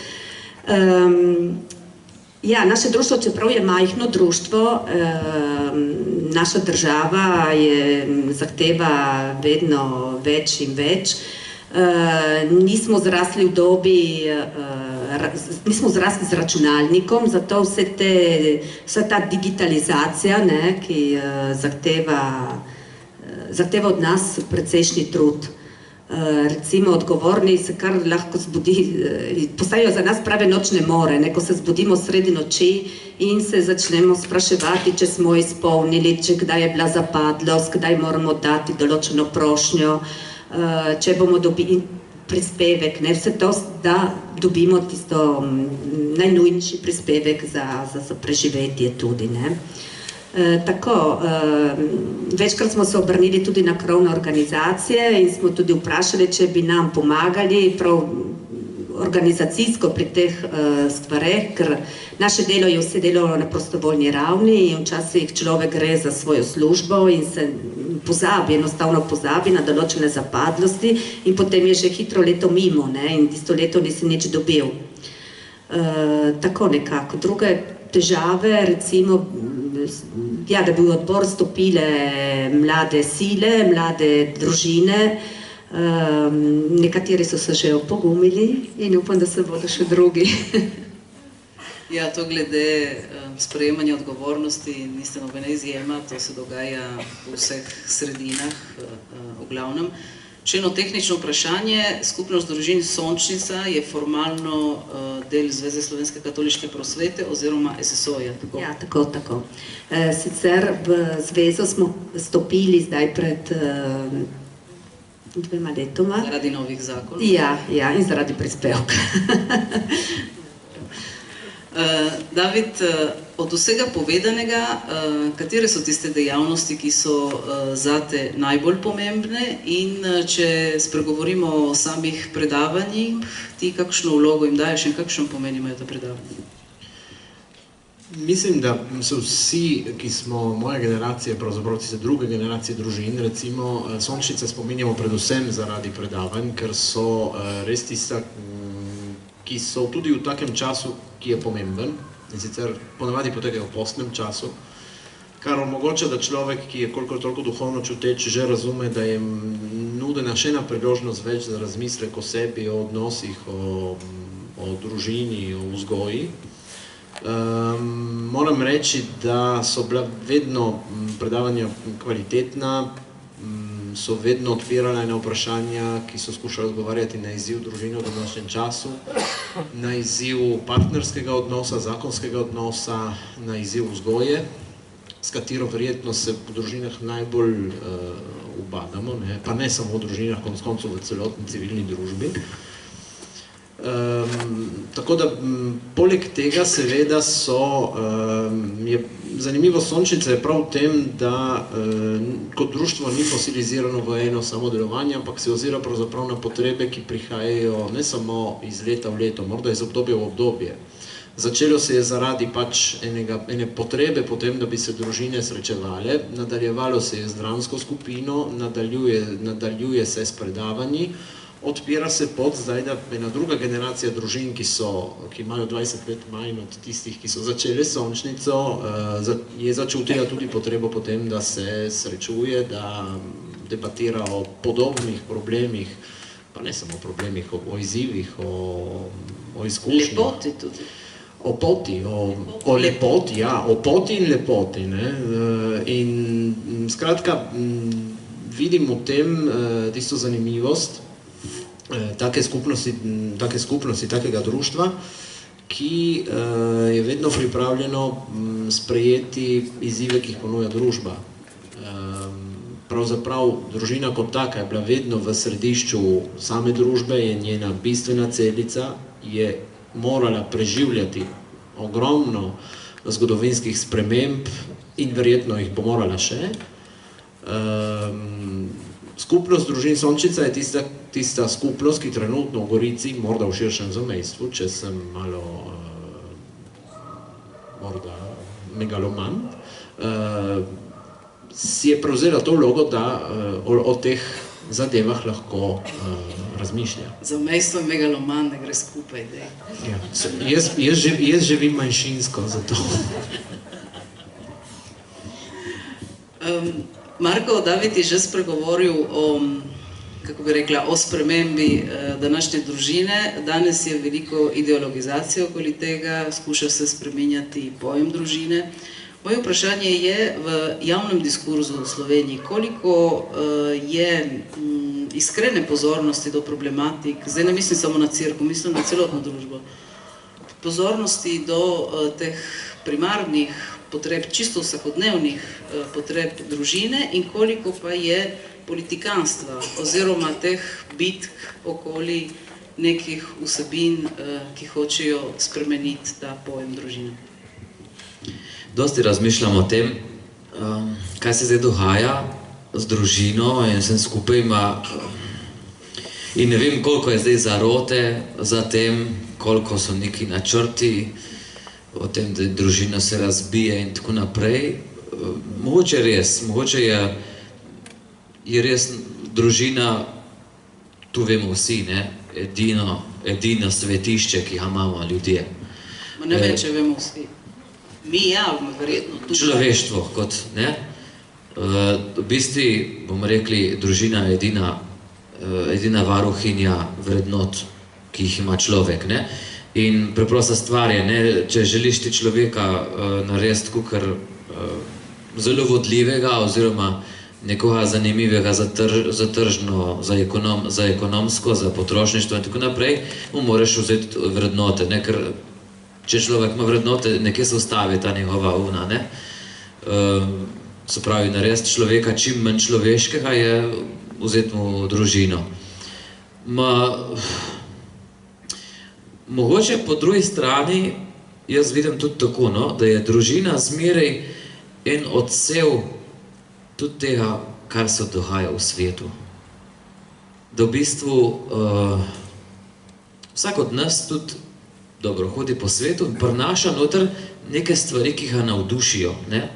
Ja, naše društvo, čeprav je majhno društvo, naša država zahteva vedno več in več. Nismo zrasli v dobi, nismo zrasli z računalnikom, zato vsa ta digitalizacija, ki zahteva od nas precejšnji trud. Recimo odgovorni se kar lahko postajajo za nas prave nočne more, ko se zbudimo sredi noči in se začnemo spraševati, če smo izpolnili, če kdaj je bila zapadlost, kdaj moramo dati določeno prošnjo, če bomo dobili prispevek, vse to, da dobimo tisto najnujnejši prispevek za preživetje tudi. Tako, večkrat smo se obrnili tudi na krovne organizacije in smo tudi vprašali, če bi nam pomagali prav organizacijsko pri teh stvareh, ker naše delo je vse delo na prostovoljni ravni in včasih človek gre za svojo službo in se enostavno pozabi na določene zapadlosti in potem je že hitro leto mimo in tisto leto nisi nič dobil. Tako nekako. Druge težave, recimo, ja, da bi v odbor stopile mlade sile, mlade družine, nekateri so se že opogumili in upam, da se bodo še drugi. Ja, to glede sprejemanja odgovornosti niste nobena izjema, to se dogaja v vseh sredinah, v glavnem. Še eno tehnično vprašanje, skupnost družin Sončnica je formalno del Zveze slovenske katoliške prosvete oziroma SSO-ja, tako? Ja, tako. Sicer v zvezo smo stopili zdaj pred 2 letoma. Zaradi novih zakonov? Ja, in zaradi prispevka. David, od vsega povedanega, katere so tiste dejavnosti, ki so zate najbolj pomembne in če spregovorimo o samih predavanjih, ti kakšno vlogo jim daješ in kakšen pomen imajo ta predavanja? Mislim, da so vsi, ki smo moje generacije, pravzaprav tiste druge generacije družin, recimo Sončnice spominjamo predvsem zaradi predavanj, ker so res tista, ki so tudi v takem času, ki je pomemben, in sicer ponavadi potekajo v postnem času, kar omogoča, da človek, ki je kolikor toliko duhovno čuteč, že razume, da je nudena še ena priložnost več za razmislek o sebi, o odnosih, o družini, o vzgoji. Moram reči, da so bila vedno predavanja kvalitetna, so vedno odpirala na vprašanja, ki so skušali odgovarjati na izziv družine v današnjem času, na izziv partnerskega odnosa, zakonskega odnosa, na izziv vzgoje, s katero verjetno se v družinah najbolj ubadamo, pa ne samo v družinah, konec koncev v celotni civilni družbi. Tako da, poleg tega seveda je zanimivo Sončnice je prav v tem, da kot društvo ni fosilizirano v eno samo delovanje, ampak se ozira pravzaprav na potrebe, ki prihajajo ne samo iz leta v leto, morda iz obdobja v obdobje. Začelo se je zaradi pač ene potrebe potem, da bi se družine srečevale, nadaljevalo se je z dramsko skupino, nadaljuje se s predavanji, odpira se pot zdaj, da ena druga generacija družin, ki imajo 20 let manj od tistih, ki so začeli Sončnico, je začutila tudi potrebo potem, da se srečuje, da debatira o podobnih problemih, pa ne samo problemih, o izzivih, o izkušnjah. Lepoti tudi. O poti, o lepoti, ja, o poti in lepoti, ne. In skratka, vidim v tem tisto zanimivost, take skupnosti, takega društva, ki je vedno pripravljeno sprejeti izzive, ki jih ponuja družba. Pravzaprav družina kot taka je bila vedno v središču same družbe, je njena bistvena celica, je morala preživljati ogromno zgodovinskih sprememb in verjetno jih bo morala še. Skupnost družin Sončnica je tista skupnost, ki trenutno v Gorici, morda v širšem zamejstvu, če sem malo morda megaloman, si je prevzela to vlogo, da o teh zadevah lahko razmišlja. Zamejstvo in megaloman ne gre skupaj, dej. Jaz živim manjšinsko, zato. Marko, David je že spregovoril o spremembi današnje družine. Danes je veliko ideologizacije okoli tega, skuša se spreminjati pojem družine. Moje vprašanje je v javnem diskurzu v Sloveniji, koliko je iskrene pozornosti do problematik, zdaj ne mislim samo na cerkev, mislim na celotno družbo, pozornosti do teh primarnih potreb, čisto vsakodnevnih potreb družine in koliko pa je politikanstva oziroma teh bitk okoli nekih vsebin, ki hočejo spremeniti ta pojem družine. Dosti razmišljam o tem, kaj se zdaj dogaja z družino in vsem skupaj ima in ne vem, koliko je zdaj zarote za tem, koliko so neki načrti o tem, da družina se razbije in tako naprej. Mogoče je res družina, tu vemo vsi, ne, edino svetišče, ki ga imamo ljudje. Ma ne vem, če vemo vsi. Mi verjetno. Človeštvo, kot, ne? V bistvu, bomo rekli, družina je edina varuhinja vrednot, ki jih ima človek, ne? In preprosta stvar je, ne? Če želiš ti človeka narediti kakor zelo vodljivega oziroma nekoga zanimivega za tržno, za ekonomsko, za potrošništvo in tako naprej, mu moraš vzeti vrednote, ne? Ker če človek ima vrednote, nekje se ustavi ta njegova una, ne? Se pravi, narediti človeka čim manj človeškega je vzeti mu družino. Mogoče po drugi strani, jaz vidim tudi tako, no, da je družina zmeraj en odsev tudi tega, kar se dogaja v svetu. Da v bistvu vsak od nas tudi dobro hodi po svetu in prinaša noter neke stvari, ki ga navdušijo, ne?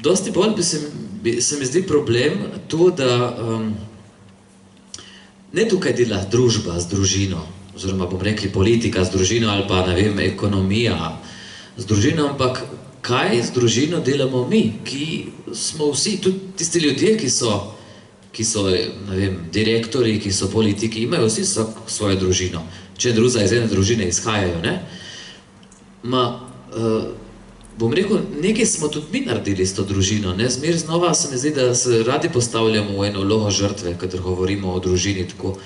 Dosti bolj se mi zdi problem to, da ne tukaj dela družba z družino, oziroma bom rekli politika z družino ali pa, ne vem, ekonomija z družino, ampak kaj z družino delamo mi, ki smo vsi, tudi tisti ljudje, ki so, ne vem, direktori, ki so politiki, imajo vsi svojo družino. Če druga iz ene družine izhajajo, ne? Bom rekel, nekaj smo tudi mi naredili s to družino, ne? Zmer znova se mi zdi, da se radi postavljamo v eno vlogo žrtve, kadar govorimo o družini, tako.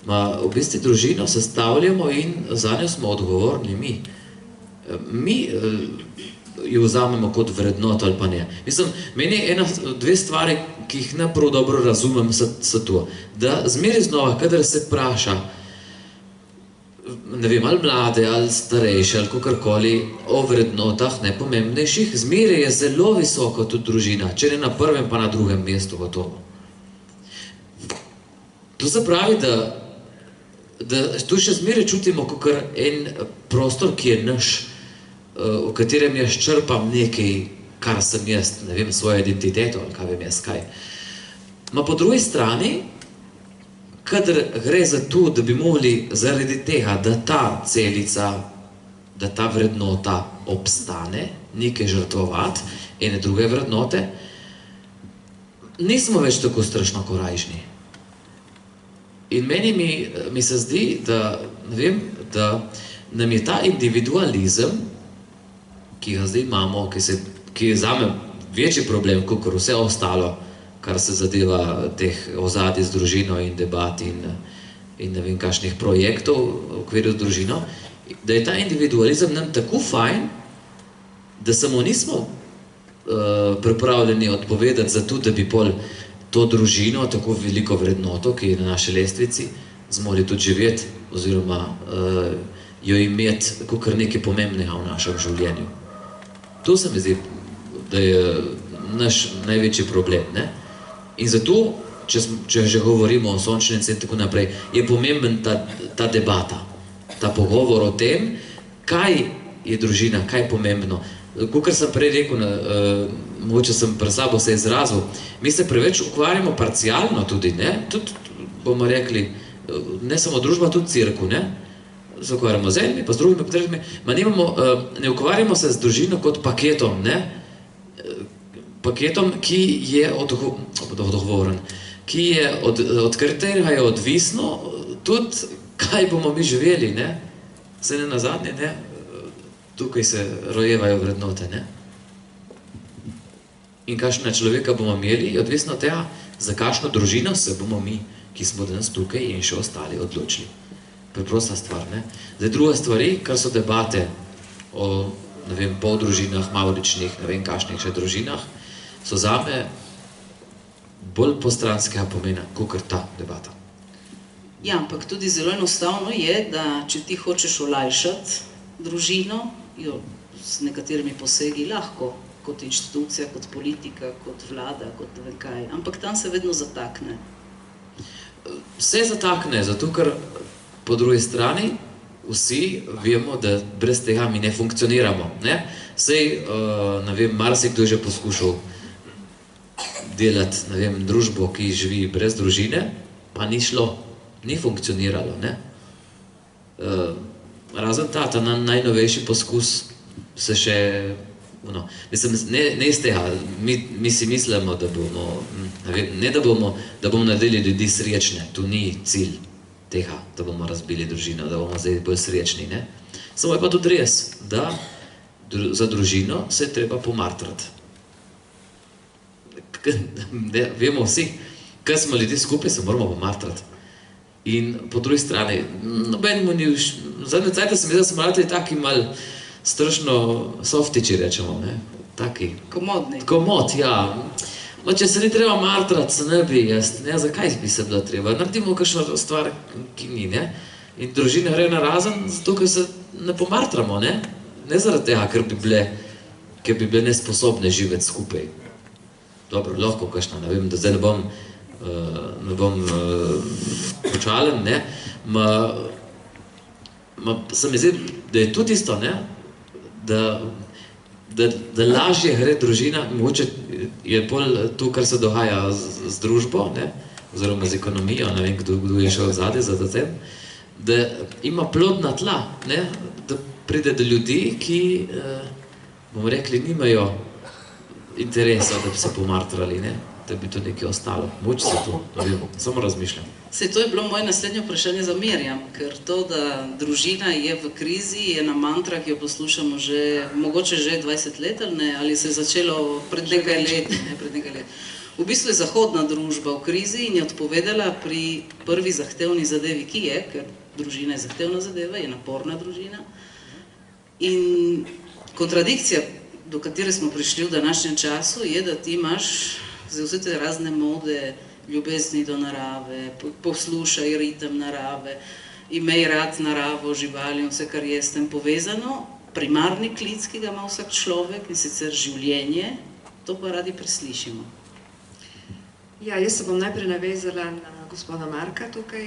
V bistvu družino sestavljamo in zanjo smo odgovorni mi. Mi jo vzamemo kot vrednoto ali pa ne. Mislim, meni je dve stvari, ki jih ne prav dobro razumem, so to, da zmeri znova, kadar se vpraša, ne vem, ali mlade, ali starejše, ali kakorkoli, o vrednotah najpomembnejših, zmeri je zelo visoko tudi družina, če ne na prvem, pa na drugem mestu gotovo. To se pravi, da tu še zmeraj čutimo kakor en prostor, ki je naš, v katerem jaz črpam nekaj, kar sem jaz, ne vem, svojo identiteto, ali kaj vem jaz kaj. Po drugi strani, kadar gre za to, da bi mogli zaradi tega, da ta celica, da ta vrednota obstane, nekaj žrtvovati, ene druge vrednote, nismo več tako strašno korajžni. In meni mi se zdi, da, ne vem, da nam je ta individualizem, ki ga zdaj imamo, ki je zame večji problem, kakor vse ostalo, kar se zadeva teh ozadij z družino in debat in ne vem kakšnih projektov v okviru z družino, da je ta individualizem nam tako fajn, da samo nismo pripravljeni odpovedati za to, da bi pol to družino, tako veliko vrednoto, ki je na naši lestvici, zmogli tudi živeti oziroma jo imeti kakor nekaj pomembnega v našem življenju. To se mi zdi, da je naš največji problem, ne? In zato, če že govorimo o sončnici in tako naprej, je pomemben ta debata, ta pogovor o tem, kaj je družina, kaj je pomembno. Kakor sem prej rekel, mogoče sem pred sabo se izrazil, mi se preveč ukvarjamo parcialno tudi, ne? Tudi, bomo rekli, ne samo družba, tudi cirku, ne? Se ukvarjamo z enimi, pa z drugimi, pa tretjimi, ne ukvarjamo se z družino kot paketom, ne? Paketom, ki je odgovoren, ki je od katerega je odvisno tudi, kaj bomo mi živeli, ne? Se ne nazadnje, ne? Tukaj se rojevajo vrednote, ne? In kakšna človeka bomo imeli, je odvisno od tega, za kakšno družino se bomo mi, ki smo danes tukaj in še ostali, odločili. Preprosta stvar, ne? Zdaj, druga stvari, kar so debate o, ne vem, poldružinah, mavričnih, ne vem kakšnih še družinah, so zame bolj postranskega pomena, kakor ta debata. Ja, ampak tudi zelo enostavno je, da če ti hočeš olajšati družino, jo s nekaterimi posegi lahko, kot inštitucija, kot politika, kot vlada, kot ne vem kaj, ampak tam se vedno zatakne. Se zatakne, zato ker po drugi strani vsi vemo, da brez tega mi ne funkcioniramo, ne? Sej, ne vem, marsikdo je že poskušal delati, ne vem, družbo, ki živi brez družine, pa ni šlo. ni funkcioniralo, ne. Razen ta najnovejši poskus se še, mislim, ne iz tega, mi si mislimo, da bomo, da bomo naredili ljudi srečne, to ni cilj tega, da bomo razbili družino, da bomo zdaj bolj srečni, ne. Samo je pa tudi res, da za družino se je treba pomatrati. Vemo vsi, kaj smo ljudje skupaj, se moramo pomatrati. In po drugi strani, nobenemu ni zadnje cajte se mi da smo radili taki mal strašno softiči, rečemo, ne, taki. Komodni. Komod, ja. Če se ni treba matrati, se ne bi jaz, ne, zakaj bi se bilo treba? Naredimo kakšno stvar, ki ni, ne. In družine gre na razen, zato, ker se ne pomatramo, ne. Ne zaradi tega, ker bi bile nesposobne živeti skupaj. Dobro, lahko kakšna, ne vem, da zdaj ne bom počalen, ne, se mi zdi, da je tudi isto, ne, da lažje gre družina, mogoče je bolj to, kar se dogaja z družbo, ne, oziroma z ekonomijo, ne vem, kdo je šel zadaj za tem, da ima plodna tla, ne, da pride do ljudi, ki, bomo rekli, nimajo interesa, da bi se pomatrali, ne, da bi to nekaj ostalo. Moče se to, ne vem, samo razmišljam. Sej to je bilo moje naslednje vprašanje za Mirjam, ker to, da družina je v krizi, je ena mantra, ki jo poslušamo mogoče že 20 let, ali ne, ali se je začelo pred nekaj let. V bistvu je zahodna družba v krizi in je odpovedala pri prvi zahtevni zadevi, ki je, ker družina je zahtevna zadeva, je naporna družina. In kontradikcija, do katere smo prišli v današnjem času, je, da ti imaš vse te razne mode, ljubezni do narave, poslušaj ritem narave, imej rad naravo, živali in vse, kar je s tem povezano, primarni klic, ki ga ima vsak človek, in sicer življenje, to pa radi preslišimo. Ja, jaz se bom najprej navezala na gospoda Marka tukaj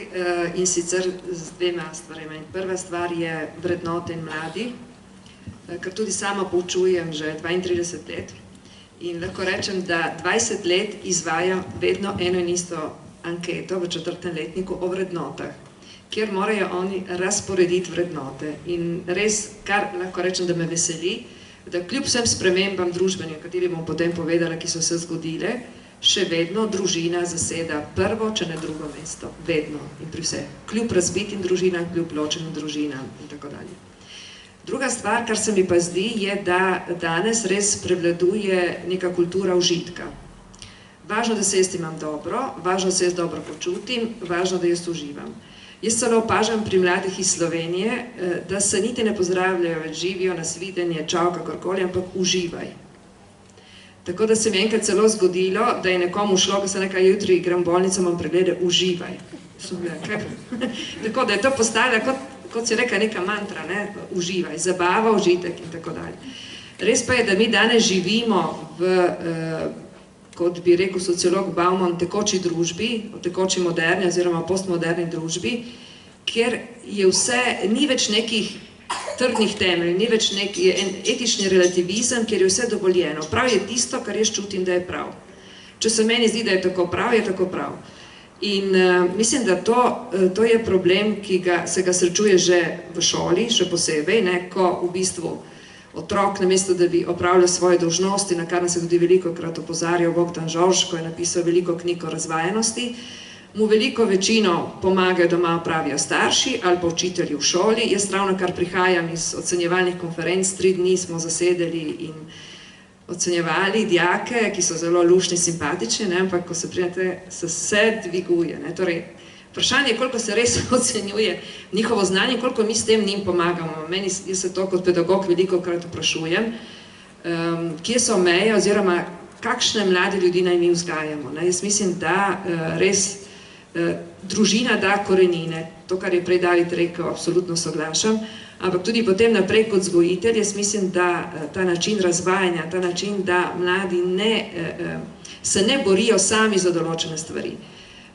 in sicer z dvema stvarima. Prva stvar je vrednote in mladi, ker tudi sama poučujem že 32 let. In lahko rečem, da 20 let izvajam vedno eno in isto anketo v 4. letniku o vrednotah, kjer morajo oni razporediti vrednote. In res, kar lahko rečem, da me veseli, da kljub vsem spremembam družbenim, o kateri bom potem povedala, ki so se zgodile, še vedno družina zaseda prvo, če ne drugo mesto. Vedno in pri vseh. Kljub razbitim družinam, kljub ločenim družinam in tako dalje. Druga stvar, kar se mi pa zdi, je, da danes res prevladuje neka kultura užitka. Važno, da se jaz imam dobro, važno, da se jaz dobro počutim, važno, da jaz uživam. Jaz celo opažam pri mladih iz Slovenije, da se niti ne pozdravljajo, več živijo na svidenje, čau, kakorkoli, ampak uživaj. Tako da se mi enkrat celo zgodilo, da je nekomu šlo, ko se nekaj jutri igram bolnico, imam preglede, uživaj. Tako da je to postala kot se reka neka mantra, ne, uživaj, zabava, užitek in tako dalje. Res pa je, da mi danes živimo v, kot bi rekel sociolog Bauman, tekoči družbi, v tekoči moderni oziroma postmoderni družbi, kjer je vse, ni več nekih trdnih temelj, ni več neki etični relativizem, kjer je vse dovoljeno. Prav je tisto, kar jaz čutim, da je prav. Če se meni zdi, da je tako prav, je tako prav. In mislim, da to je problem, ki se ga srečuje že v šoli, še posebej, ne, ko v bistvu otrok, namesto da bi opravljal svoje dolžnosti, na kar nas je tudi velikokrat opozarjal Bogdan Žorž, ko je napisal veliko knjig o razvajenosti, mu veliko večino pomagajo doma opravijo starši ali pa učitelji v šoli. Jaz ravno kar prihajam iz ocenjevalnih konferenc, 3 dni smo zasedeli in ocenjevali dijake, ki so zelo luštni, simpatični, ne, ampak ko se prijete, se vse dviguje. Ne. Torej, vprašanje je, koliko se res ocenjuje njihovo znanje, koliko mi s tem njim pomagamo. Meni se to kot pedagog velikokrat vprašujem, kje so meje oziroma kakšne mlade ljudi naj mi vzgajamo. Ne. Jaz mislim, da res družina da korenine, to, kar je prej David rekel, absolutno soglašam, ampak tudi potem naprej kot vzgojitelj, jaz mislim, da ta način razvajanja, ta način, da mladi se ne borijo sami za določene stvari,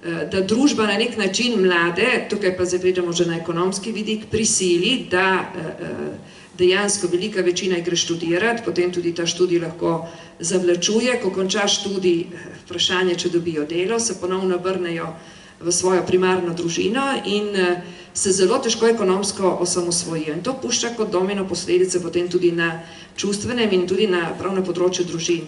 da družba na nek način mlade, tukaj pa zdaj pridemo že na ekonomski vidik, prisili, da dejansko velika večina gre študirati, potem tudi ta študij lahko zavlačuje, ko konča študij, vprašanje, če dobijo delo, se ponovno vrnejo v svojo primarno družino in se zelo težko ekonomsko osamosvojijo. In to pušča kot domino posledice potem tudi na čustvenem in tudi prav na področju družin.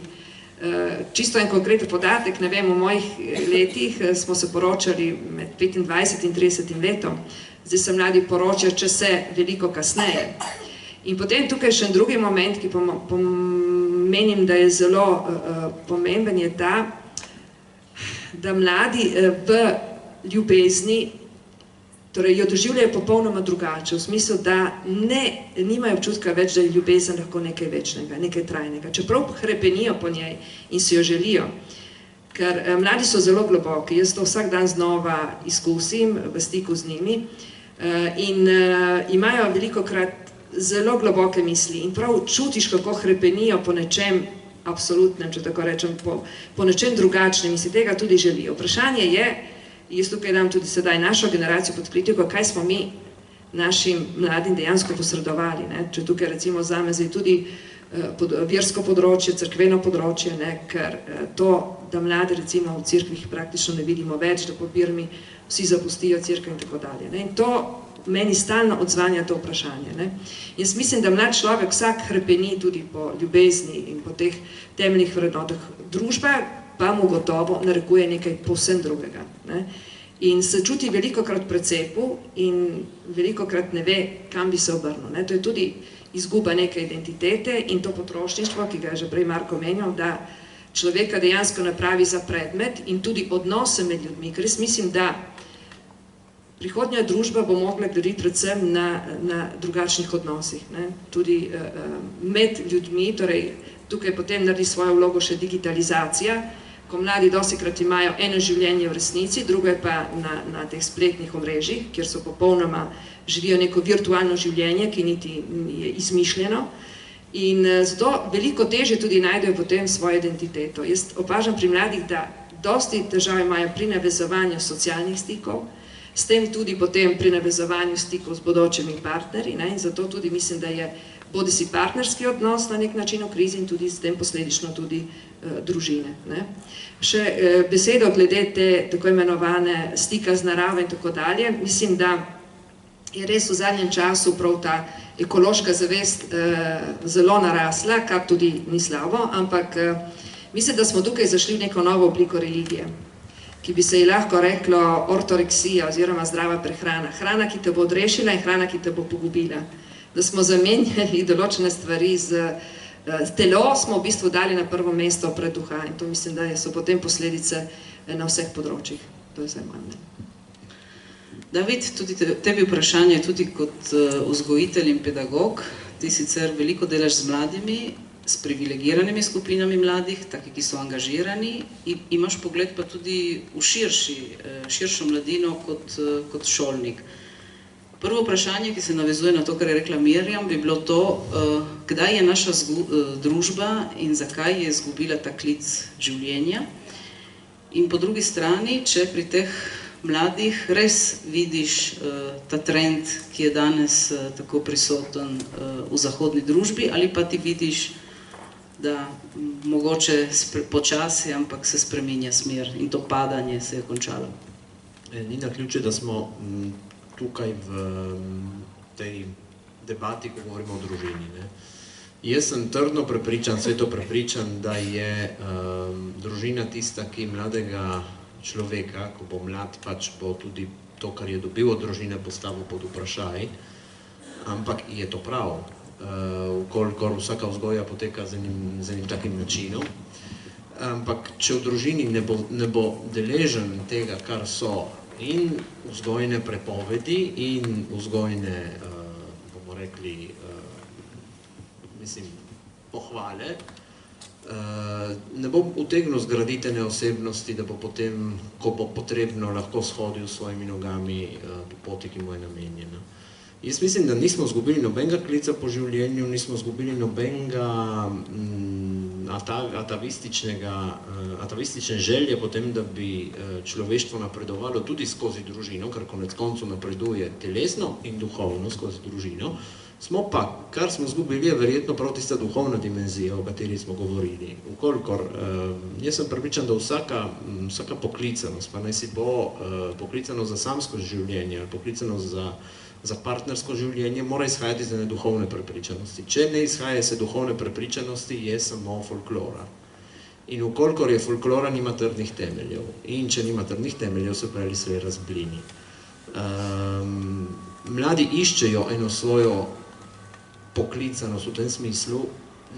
Čisto en konkreten podatek, ne vem, v mojih letih smo se poročali med 25 in 30 letom, zdaj se mladi poročajo, če se veliko kasneje. In potem tukaj še en drugi moment, ki menim, da je zelo pomemben, je ta, da mladi v ljubezni, torej jo doživljajo popolnoma drugače, v smislu, da nimajo občutka več, da je ljubezen lahko nekaj večnega, nekaj trajnega, čeprav hrepenijo po njej in si jo želijo. Ker mladi so zelo globoki, jaz to vsak dan znova izkusim v stiku z njimi in imajo velikokrat zelo globoke misli in prav čutiš, kako hrepenijo po nečem absolutnem, če tako rečem, po nečem drugačnem in si tega tudi želijo. Vprašanje je, jaz tukaj dam tudi sedaj našo generacijo pod kritiko, kaj smo mi našim mladim dejansko posredovali. Če tukaj recimo zame zdaj tudi versko področje, cerkveno področje, ker to, da mlade recimo v cerkvih praktično ne vidimo več, da po Birmi vsi zapustijo cerkev in tako dalje. In to meni stalno odzvanja to vprašanje. Jaz mislim, da mlad človek vsak hrepeni tudi po ljubezni in po teh temeljnih vrednotah. Družba pa mu gotovo narekuje nekaj povsem drugega. In se čuti velikokrat precepu in velikokrat ne ve, kam bi se obrnil. To je tudi izguba neke identitete in to potrošništvo, ki ga je že prej Marko menjal, da človeka dejansko napravi za predmet in tudi odnose med ljudmi, ker jaz mislim, da prihodnja družba bo mogla graditi predvsem na drugačnih odnosih. Tudi med ljudmi, torej tukaj potem naredi svojo vlogo še digitalizacija, ko mladi dostikrat imajo eno življenje v resnici, drugo je pa na teh spletnih omrežjih, kjer so popolnoma živijo neko virtualno življenje, ki niti je izmišljeno. In zato veliko težje tudi najdejo potem svojo identiteto. Jaz opažam pri mladih, da dosti težav imajo pri navezovanju socialnih stikov, s tem tudi potem pri navezovanju stikov z bodočimi partnerji, in zato tudi mislim, da je bodisi partnerski odnos na nek način v krizi in tudi s tem posledično tudi družine. Še besedo glede te tako imenovane stika z naravo in tako dalje. Mislim, da je res v zadnjem času prav ta ekološka zavest zelo narasla, kar tudi ni slabo, ampak mislim, da smo tukaj zašli v neko novo obliko religije, ki bi se ji lahko reklo ortoreksija oziroma zdrava prehrana. Hrana, ki te bo odrešila in hrana, ki te bo pogubila. Da smo zamenjali določene stvari telo smo v bistvu dali na prvo mesto pred duha in to mislim, da so potem posledice na vseh področjih. To je vse moje mnenje. David, tudi tebi vprašanje, tudi kot vzgojitelj in pedagog, ti sicer veliko delaš z mladimi, s privilegiranimi skupinami mladih, taki, ki so angažirani, in imaš pogled pa tudi v širšo mladino kot šolnik. Prvo vprašanje, ki se navezuje na to, kar je rekla Mirjam, bi bilo to, kdaj je naša družba in zakaj je izgubila ta klic življenja. In po drugi strani, če pri teh mladih res vidiš ta trend, ki je danes tako prisoten v zahodni družbi, ali pa ti vidiš, da mogoče počasi, ampak se spreminja smer in to padanje se je končalo. Ni naključje, da smo tukaj v tej debati, ko govorimo o družini. Jaz sem trdno prepričan, sveto prepričan, da je družina tista, ki mladega človeka, ko bo mlad, pač bo tudi to, kar je dobil od družine, postavil pod vprašaj, ampak je to prav, kolikor vsaka vzgoja poteka z enim takim načinom. Ampak če v družini ne bo deležen tega, kar so in vzgojne prepovedi in vzgojne, bomo rekli, pohvale, ne bo utegnil zgraditi ene osebnosti, da bo potem, ko bo potrebno, lahko shodil s svojimi nogami po poti, ki mu je namenjena. Jaz mislim, da nismo izgubili nobenega klica po življenju, nismo izgubili nobenega atavistične želje potem, da bi človeštvo napredovalo tudi skozi družino, ker konec koncev napreduje telesno in duhovno skozi družino. Smo pa, kar smo izgubili, je verjetno prav tista duhovna dimenzija, o kateri smo govorili. Ukolikor, jaz sem prepričan, da vsaka poklicanost, pa naj si bo poklicanost za samsko življenje ali poklicanost za partnersko življenje, mora izhajati iz ene duhovne prepričanosti. Če ne izhaja se duhovne prepričanosti, je samo folklora. In ukolikor je folklora, nima trdnih temeljev. In če nima trdnih temeljev, se pravi sve razblini. Mladi iščejo eno svojo poklicanost v tem smislu,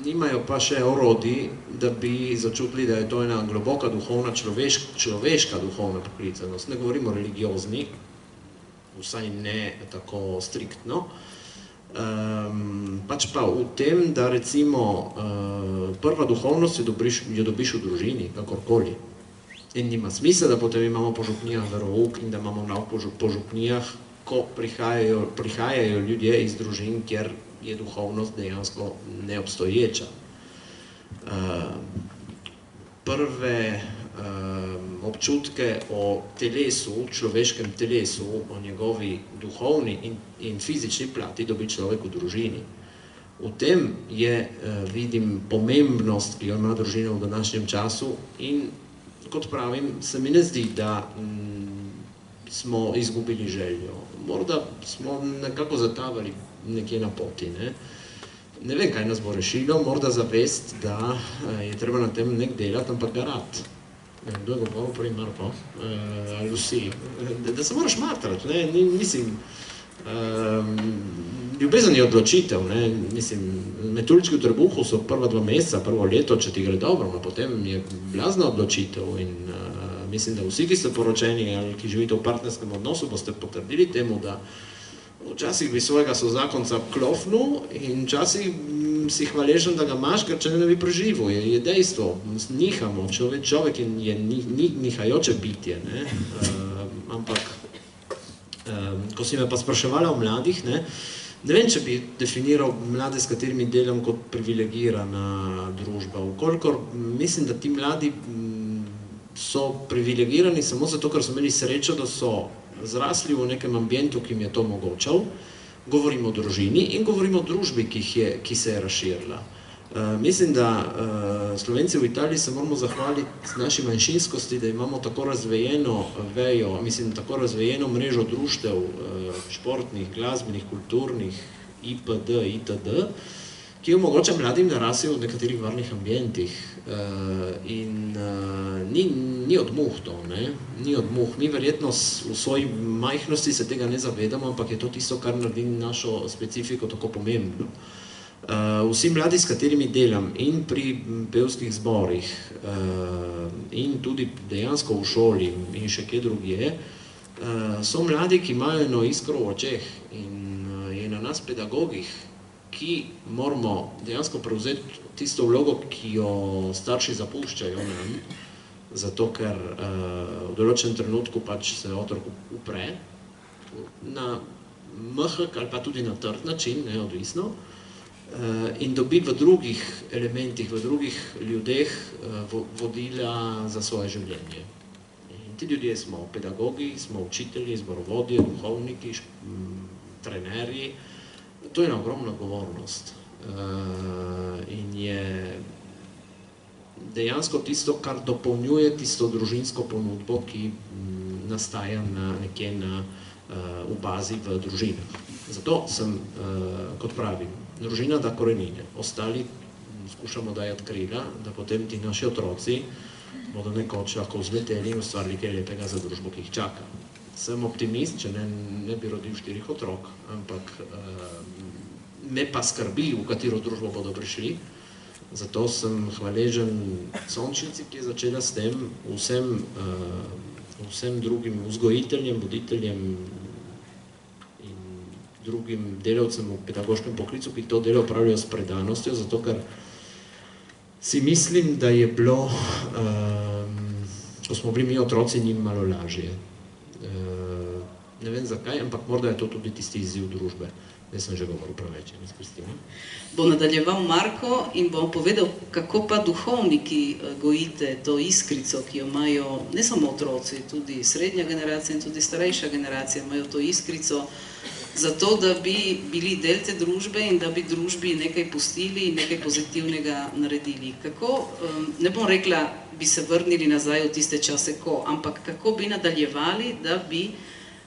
nimajo pa še orodij, da bi začutili, da je to ena globoka duhovna, človeška duhovna poklicanost. Ne govorimo religiozni, vsaj ne tako striktno, pač pa v tem, da recimo prva duhovnost jo dobiš v družini, kakorkoli. In nima smisla, da potem imamo po župnijah verouk in da imamo nauk po župnijah, ko prihajajo ljudje iz družin, kjer je duhovnost dejansko neobstoječa. Prve občutke o telesu, človeškem telesu, o njegovi duhovni in fizični plati dobi človek v družini. V tem je, vidim, pomembnost, ki jo ima družina v današnjem času in, kot pravim, se mi ne zdi, da smo izgubili željo. Morda smo nekako zatavali nekje na poti, ne? Ne vem, kaj nas bo rešilo, morda zavest, da je treba na tem nek delati, ampak ga rad. Kdo je govoril prej, Marko? Ali vsi? Da se moraš matrati, ne? Mislim, ljubezen je odločitev, ne? Mislim, metuljčki v trebuhu so prva 2 meseca, prvo leto, če ti gre dobro, no potem je blazna odločitev in mislim, da vsi, ki ste poročeni ali ki živite v partnerskem odnosu, boste potrdili temu, da včasih bi svojega sozakonca klofnil in včasih si hvaležen, da ga imaš, ker če ne bi preživel, je dejstvo, nihamo, človek je nihajoče bitje, ne? Ampak, ko si me pa spraševala o mladih, ne vem, če bi definiral mlade, s katerimi delam kot privilegirana družba, vkolikor mislim, da ti mladi so privilegirani samo zato, ker so imeli srečo, da so zrasli v nekem ambientu, ki jim je to omogočal. Govorimo o družini in govorimo o družbi, ki se je razširila. Mislim, da Slovenci v Italiji se moramo zahvaliti naši manjšinskosti, da imamo tako razvejeno vejo, mislim, tako razvejeno mrežo društev, športnih, glasbenih, kulturnih, IPD, ITD, ki omogoča mladim, da rasejo v nekaterih varnih ambientih. In ni odmuh to, ne? Ni odmuh. Mi verjetno v svoji majhnosti se tega ne zavedamo, ampak je to tisto, kar naredi našo specifiko tako pomembno. Vsi mladi, s katerimi delam in pri pevskih zborih in tudi dejansko v šoli in še kje drugje, so mladi, ki imajo eno iskro v očeh in je na nas pedagogih, ki moramo dejansko prevzeti tisto vlogo, ki jo starši zapuščajo nam, zato ker v določenem trenutku pač se otrok upre na mehek ali pa tudi na trd način, neodvisno, in dobi v drugih elementih, v drugih ljudeh vodila za svoje življenje. In ti ljudje smo pedagogi, smo učitelji, zborovodje, duhovniki, trenerji. To je ena ogromna odgovornost in je dejansko tisto, kar dopolnjuje tisto družinsko ponudbo, ki nastaja nekje v bazi v družinah. Zato sem, kot pravim, družina da korenine, ostali skušamo dajati krila, da potem ti naši otroci bodo nekoč lahko vzleteli in ustvarili kaj lepega za družbo, ki jih čaka. Sem optimist, če ne bi rodil 4 otrok, ampak me pa skrbi, v katero družbo bodo prišli. Zato sem hvaležen Sončnici, ki je začela s tem, vsem drugim vzgojiteljem, voditeljem in drugim delavcem v pedagoškem poklicu, ki to delo opravljajo s predanostjo, zato ker si mislim, da je bilo, ko smo bili mi otroci, njim malo lažje. Ne vem zakaj, ampak morda je to tudi tisti izziv družbe. Jaz sem že govoril preveč, ne Kristina. Bo nadaljeval Marko in bo povedal, kako pa duhovniki gojite to iskrico, ki jo imajo ne samo otroci, tudi srednja generacija in tudi starejša generacija imajo to iskrico, zato da bi bili del te družbe in da bi družbi nekaj pustili in nekaj pozitivnega naredili. Kako, ne bom rekla, bi se vrnili nazaj v tiste čase, ampak kako bi nadaljevali, da bi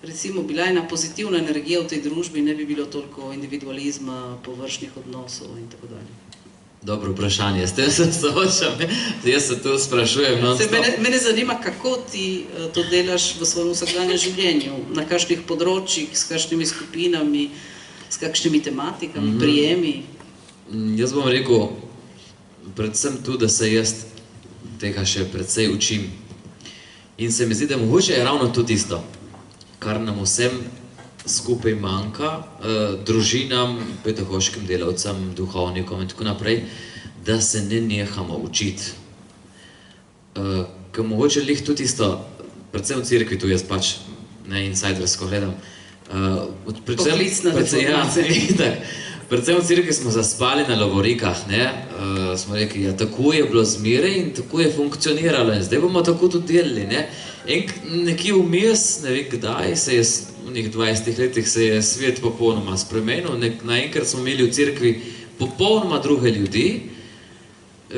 recimo bila ena pozitivna energija v tej družbi, ne bi bilo toliko individualizma, površnih odnosov in tako dalje. Dobro vprašanje, s tem se soočam, jaz se to sprašujem. Mene zanima, kako ti to delaš v svojem vsakdanjem življenju, na kakšnih področjih, s kakšnimi skupinami, s kakšnimi tematikami, prijemi. Jaz bom rekel, predvsem tu, da se jaz tega še precej učim. In se mi zdi, da mogoče je ravno to tisto, kar nam vsem skupaj manjka, družinam, pedagoškim delavcem, duhovnikom in tako naprej, da se ne nehamo učiti. Ker mogoče lih tudi isto, predvsem v cerkvi, tu jaz pač ne insidersko gledam, Poklicna deformacija. Predvsem v cerkvi smo zaspali na lovorikah, smo rekli, ja, tako je bilo zmeraj in tako je funkcioniralo in zdaj bomo tako tudi delali, ne. Nekje vmes, ne vem kdaj, v njih 20 letih se je svet popolnoma spremenil, naenkrat smo imeli v cerkvi popolnoma druge ljudi,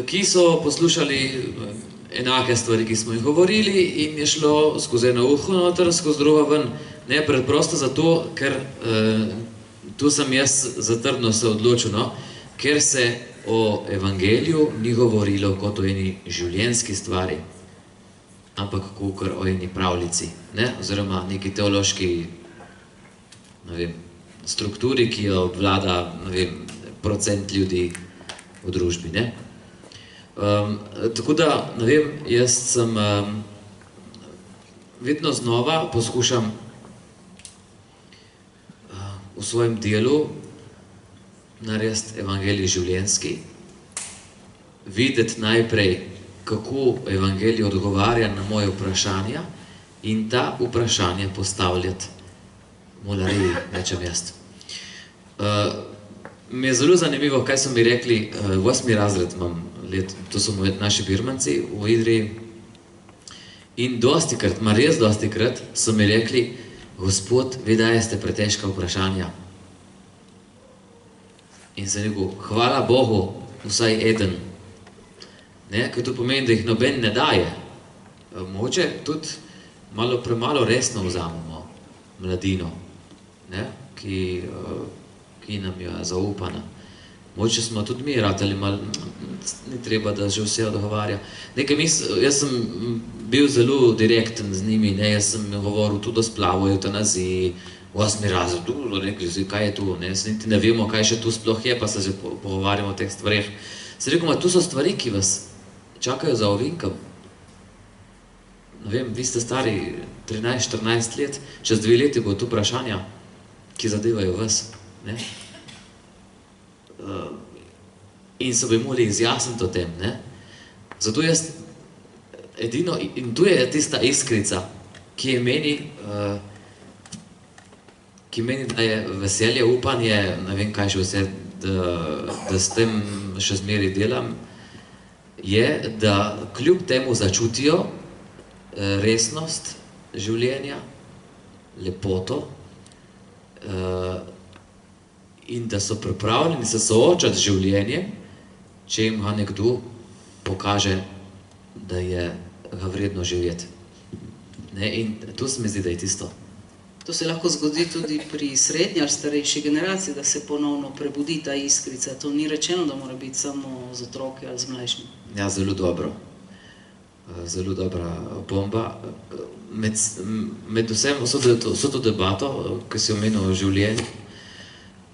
ki so poslušali enake stvari, ki smo jih govorili in je šlo skozi eno uho noter, skozi drugo ven, ne, preprosto zato, ker tu sem jaz zatrdno se odločil, no, ker se o evangeliju ni govorilo kot o eni življenjski stvari, ampak kakor o eni pravljici, ne, oziroma neki teološki, ne vem, strukturi, ki jo obvlada, ne vem, procent ljudi v družbi, ne. Tako da, ne vem, jaz sem vedno znova poskušam v svojem delu narediti evangelij življenjski, videti najprej, kako evangelij odgovarja na moje vprašanja in ta vprašanja postavljati molariji, rečem jaz. Mi je zelo zanimivo, kaj so mi rekli, 8. razred imam let, to so naši birmanci v Idriji, in dostikrat, res dostikrat so mi rekli, Gospod, vi dajeste pretežka vprašanja. In sem rekel, hvala Bogu, vsaj eden. Ker to pomeni, da jih noben ne daje. Mogoče tudi malo premalo resno vzamemo mladino, ki nam je zaupana. Mogoče smo tudi mi ratali malo, ni treba, da že vse odgovarja. Jaz sem bil zelo direkten z njimi, jaz sem govoril tudi o splavu, eutanaziji, 8. razred, rekli, kaj je tu, niti ne vemo, kaj še tu sploh je, pa se že pogovarjamo o teh stvareh. Sem rekel, tu so stvari, ki vas čakajo za ovinkam. Ne vem, vi ste stari 13-14 let, čez 2 leti bo tu vprašanja, ki zadevajo vas, in se bi morali izjasniti o tem, Zato jaz edino, in tu je tista iskrica, ki meni daje veselje, upanje, ne vem kaj še vse, da s tem še zmeraj delam, je, da kljub temu začutijo resnost življenja, lepoto, in da so pripravljeni se soočati z življenjem, če jim ga nekdo pokaže, da je ga vredno živeti. In to se mi zdi, da je tisto. To se lahko zgodi tudi pri srednji ali starejši generaciji, da se ponovno prebudi ta iskrica. To ni rečeno, da mora biti samo z otroki ali z mlajšimi. Ja, zelo dobro. Zelo dobra bomba. Med vso to debato, ki si omenil o življenju,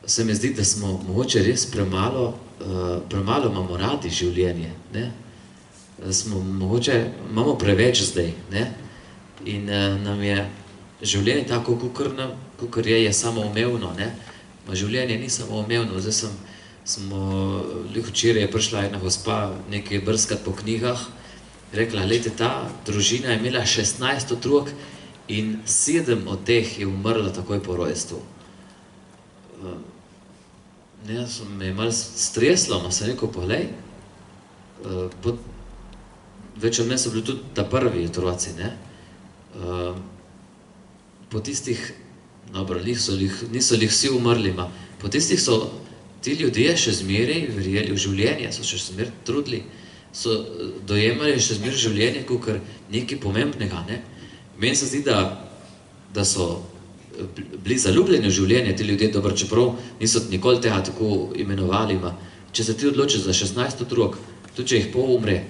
se mi zdi, da smo mogoče res premalo imamo radi življenje. Mogoče imamo preveč zdaj. In nam je življenje tako, kakor je samoumevno. Življenje ni samoumevno. Zdaj včeraj je prišla ena gospa nekaj brskati po knjigah, rekla, glejte, ta družina je imela 16 otrok in 7 od teh je umrla takoj po rojstvu. Me je malo streslo, ma sem rekel, poglej, več od mene so bili tudi ta prvi otroci, po tistih Dobro, niso jih vsi umrli, po tistih so ti ljudje še zmeraj verjeli v življenje, so še zmeraj trudili, so dojemali še zmeraj življenje kot nekaj pomembnega. Ne? Meni se zdi, da so bili zaljubljeni v življenje, ti ljudje, dobro, čeprav niso nikoli tega tako imenovali. Če se ti odločiš za 16 otrok, tudi če jih pol umre,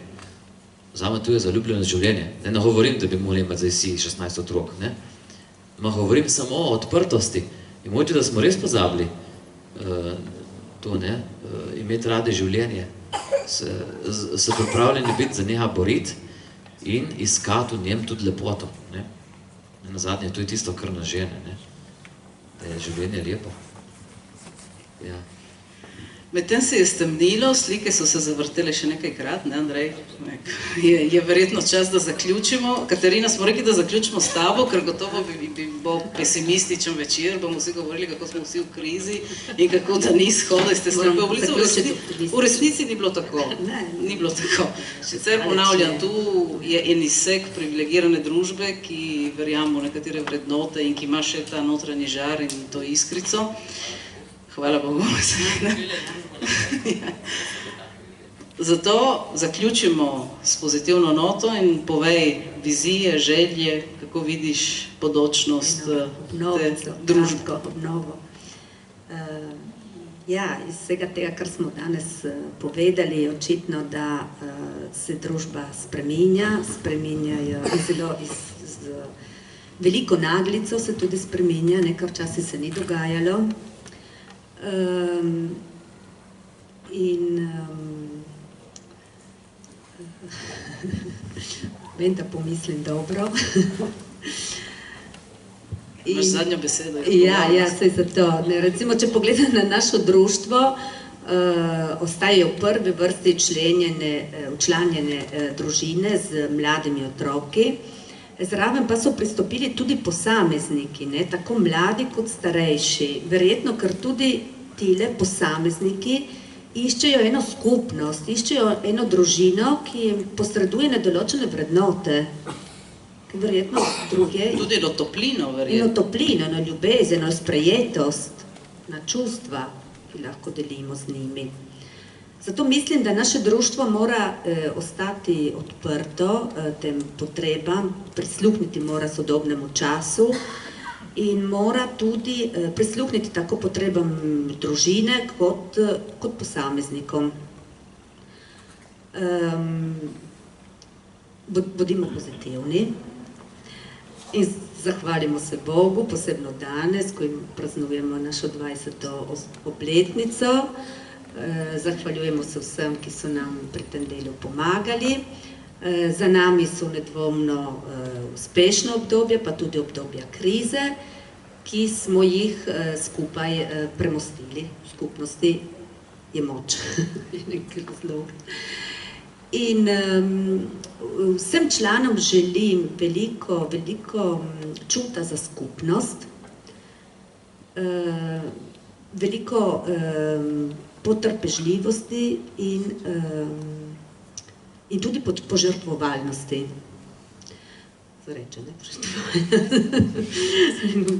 zame tu je zaljubljeno življenje. Ne govorim, da bi morali imeti zdaj vsi 16 otrok. Ne? Govorim samo o odprtosti. In mogoče, da smo res pozabili to, imeti radi življenje, se pripravljeni biti za njega boriti in iskati v njem tudi lepoto. Na zadnje, to je tisto, kar nas žene, da je življenje lepo. Ja. Medtem se je stemnilo, slike so se zavrtele še nekajkrat, ne, Andrej? Je verjetno čas, da zaključimo. Katarina, smo rekli, da zaključimo s tabo, ker gotovo bi bo pesimističen večer, bomo vsi govorili, kako smo vsi v krizi in kako da ni izhoda iz te slike. V resnici ni bilo tako. Ni bilo tako. Sicer ponavljam, tu je en izsek privilegirane družbe, ki verjamo v nekatere vrednote in ki ima še ta notranji žar in to iskrico. Hvala Bogu. Zato zaključimo s pozitivno noto in povej vizije, želje, kako vidiš bodočnost te družbe. Obnovo. Ja, iz vsega tega, kar smo danes povedali, je očitno, da se družba spreminjajo zelo z veliko naglico se tudi spreminja, nekaj včasih se ni dogajalo. Vem, da pomislim dobro. Imaš zadnjo besedo. Ja, saj zato. Recimo, če pogledam na naše društvo, ostajajo v prvi vrsti včlanjene družine z mladimi otroki. Zraven pa so pristopili tudi posamezniki, tako mladi kot starejši. Verjetno, ker tudi tile posamezniki iščejo eno skupnost, iščejo eno družino, ki jim posreduje nedoločene vrednote. Verjetno druge... Tudi eno toplino, verjetno. Eno toplino, eno ljubezen, eno sprejetost, na čustva, ki lahko delimo z njimi. Zato mislim, da naše društvo mora ostati odprto tem potrebam, prisluhniti mora sodobnemu času in mora tudi prisluhniti tako potrebam družine kot posameznikom. Bodimo pozitivni in zahvalimo se Bogu, posebno danes, ko praznujemo našo 20. obletnico. Zahvaljujemo se vsem, ki so nam pri tem delu pomagali. Za nami so nedvomno uspešno obdobje, pa tudi obdobja krize, ki smo jih skupaj premostili. V skupnosti je moč. In vsem članom želim veliko čuta za skupnost, veliko potrpežljivosti in tudi požrtvovalnosti. Zareče, ne?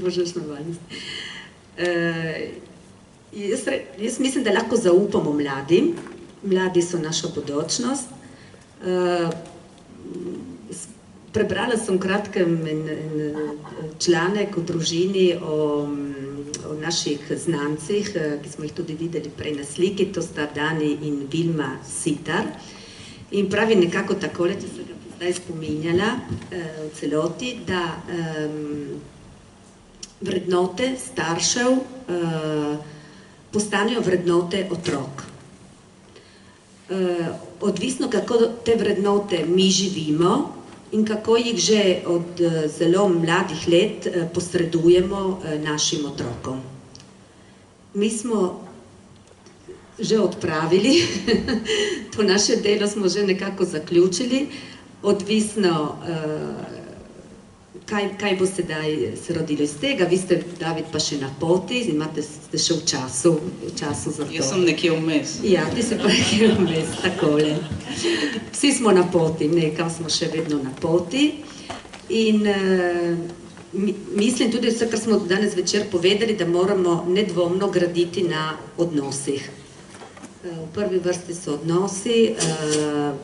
Požrtvovalnosti. Jaz mislim, da lahko zaupamo mladim. Mladi so naša bodočnost. Prebrala sem kratkem članek v družini o naših znancih, ki smo jih tudi videli prej na sliki, to sta Dani in Vilma Sitar. In pravi nekako takole, če se ga zdaj spominjala v celoti, da vrednote staršev postanejo vrednote otrok. Odvisno, kako te vrednote mi živimo in kako jih že od zelo mladih let posredujemo našim otrokom. Mi smo že odpravili, to naše delo smo že nekako zaključili, odvisno, kaj bo sedaj se rodilo iz tega. Vi ste, David, pa še na poti, ste še v času za to. Jaz sem nekje vmes. Ja, ti si pa nekje vmes, takole. Vsi smo na poti, nekam smo še vedno na poti. In mislim tudi vse, kar smo danes večer povedali, da moramo nedvomno graditi na odnosih. V prvi vrsti so odnosi,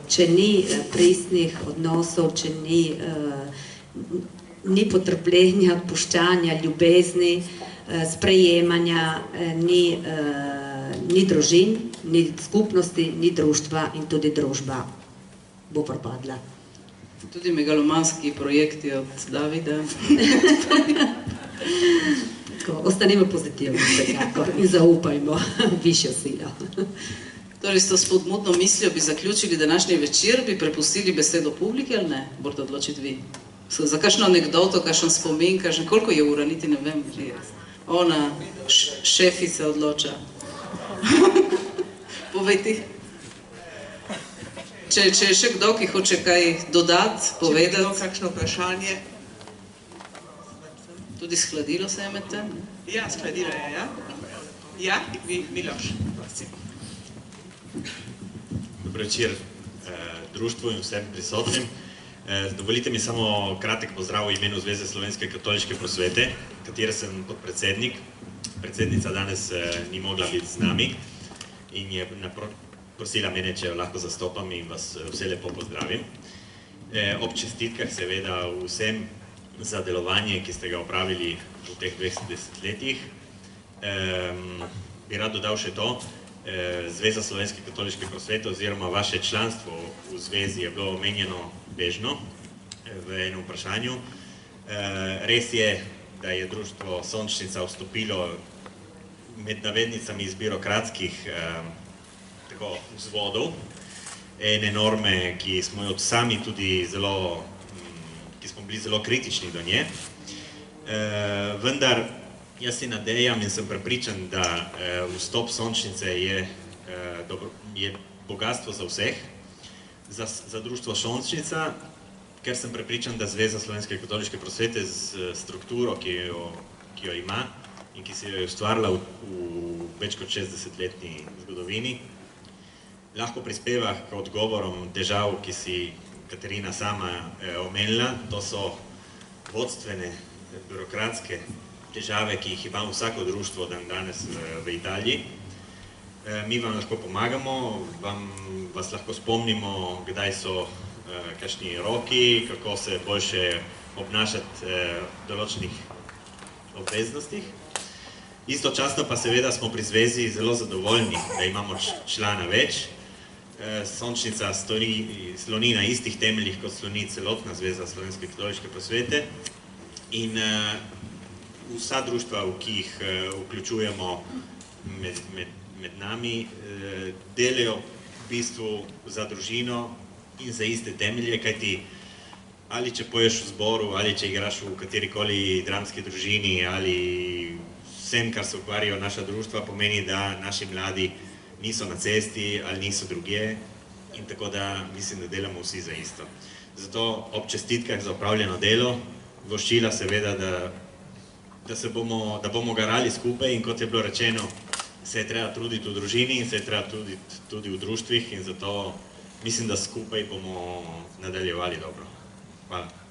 če ni pristnih odnosov, če ni potrpljenja, puščanja, ljubezni, sprejemanja, ni družin, ni skupnosti, ni društva in tudi družba bo propadla. Tudi megalomanski projekti od Davida. Ostanimo pozitivni vsekakor in zaupajmo višjo silo. Torej, s to spodbudno mislijo bi zaključili današnji večer, bi prepustili besedo publiki ali ne? Morate odločiti vi. Za kakšno anekdoto, kakšen spomin, koliko je ura, niti ne vem. Ona, šefica odloča. Povej ti. Če je še kdo, ki hoče kaj dodati, povedati. Če je kdo kakšno vprašanje? Tudi shladilo se je med tem? Ja, shladilo je, ja. Ja, Miloš, prosim. Dobro večer društvu in vsem prisotnim. Dovolite mi samo kratek pozdrav v imenu Zveze slovenske katoliške prosvete, katere sem podpredsednik. Predsednica danes ni mogla biti z nami in je prosila mene, če jo lahko zastopam in vas vse lepo pozdravim. Ob čestitkah seveda vsem za delovanje, ki ste ga opravili v teh 20 letih. Bi rad dodal še to, Zveza slovenske katoliške prosvete oziroma vaše članstvo v zvezi je bilo omenjeno bežno v enem vprašanju. Res je, da je društvo Sončnica vstopilo med navednicami iz birokratskih vzvodov, ene norme, ki smo jo sami tudi zelo, ki smo bili zelo kritični do nje. Vendar jaz si nadejam in sem prepričan, da vstop Sončnice je bogatstvo za vseh, za društvo Sončnica, ker sem prepričan, da Zveza slovenske katoliške prosvete z strukturo, ki jo ima in ki se jo je ustvarila v več kot 60-letni zgodovini, lahko prispeva k odgovorom težav, ki si Katarina sama omenila. To so vodstvene, birokratske težave, ki jih ima vsako društvo danes v Italiji. Mi vam lahko pomagamo, vas lahko spomnimo, kdaj so kakšni roki, kako se boljše obnašati v določenih obveznostih. Istočasno pa seveda smo pri zvezi zelo zadovoljni, da imamo člana več. Sončnica sloni na istih temeljih, kot sloni celotna Zveza slovenske katoliške prosvete in vsa društva, ki jih vključujemo med nami, delajo v bistvu za družino in za iste temelje, kajti ali če poješ v zboru, ali če igraš v katerikoli dramski družini, ali vsem, kar se ukvarjajo naša društva, pomeni, da naši mladi niso na cesti ali niso drugje in tako da mislim, da delamo vsi za isto. Zato ob čestitkah za opravljeno delo, voščila seveda, da bomo garali skupaj in kot je bilo rečeno, se je treba truditi v družini in se je treba truditi tudi v društvih in zato mislim, da skupaj bomo nadaljevali dobro. Hvala.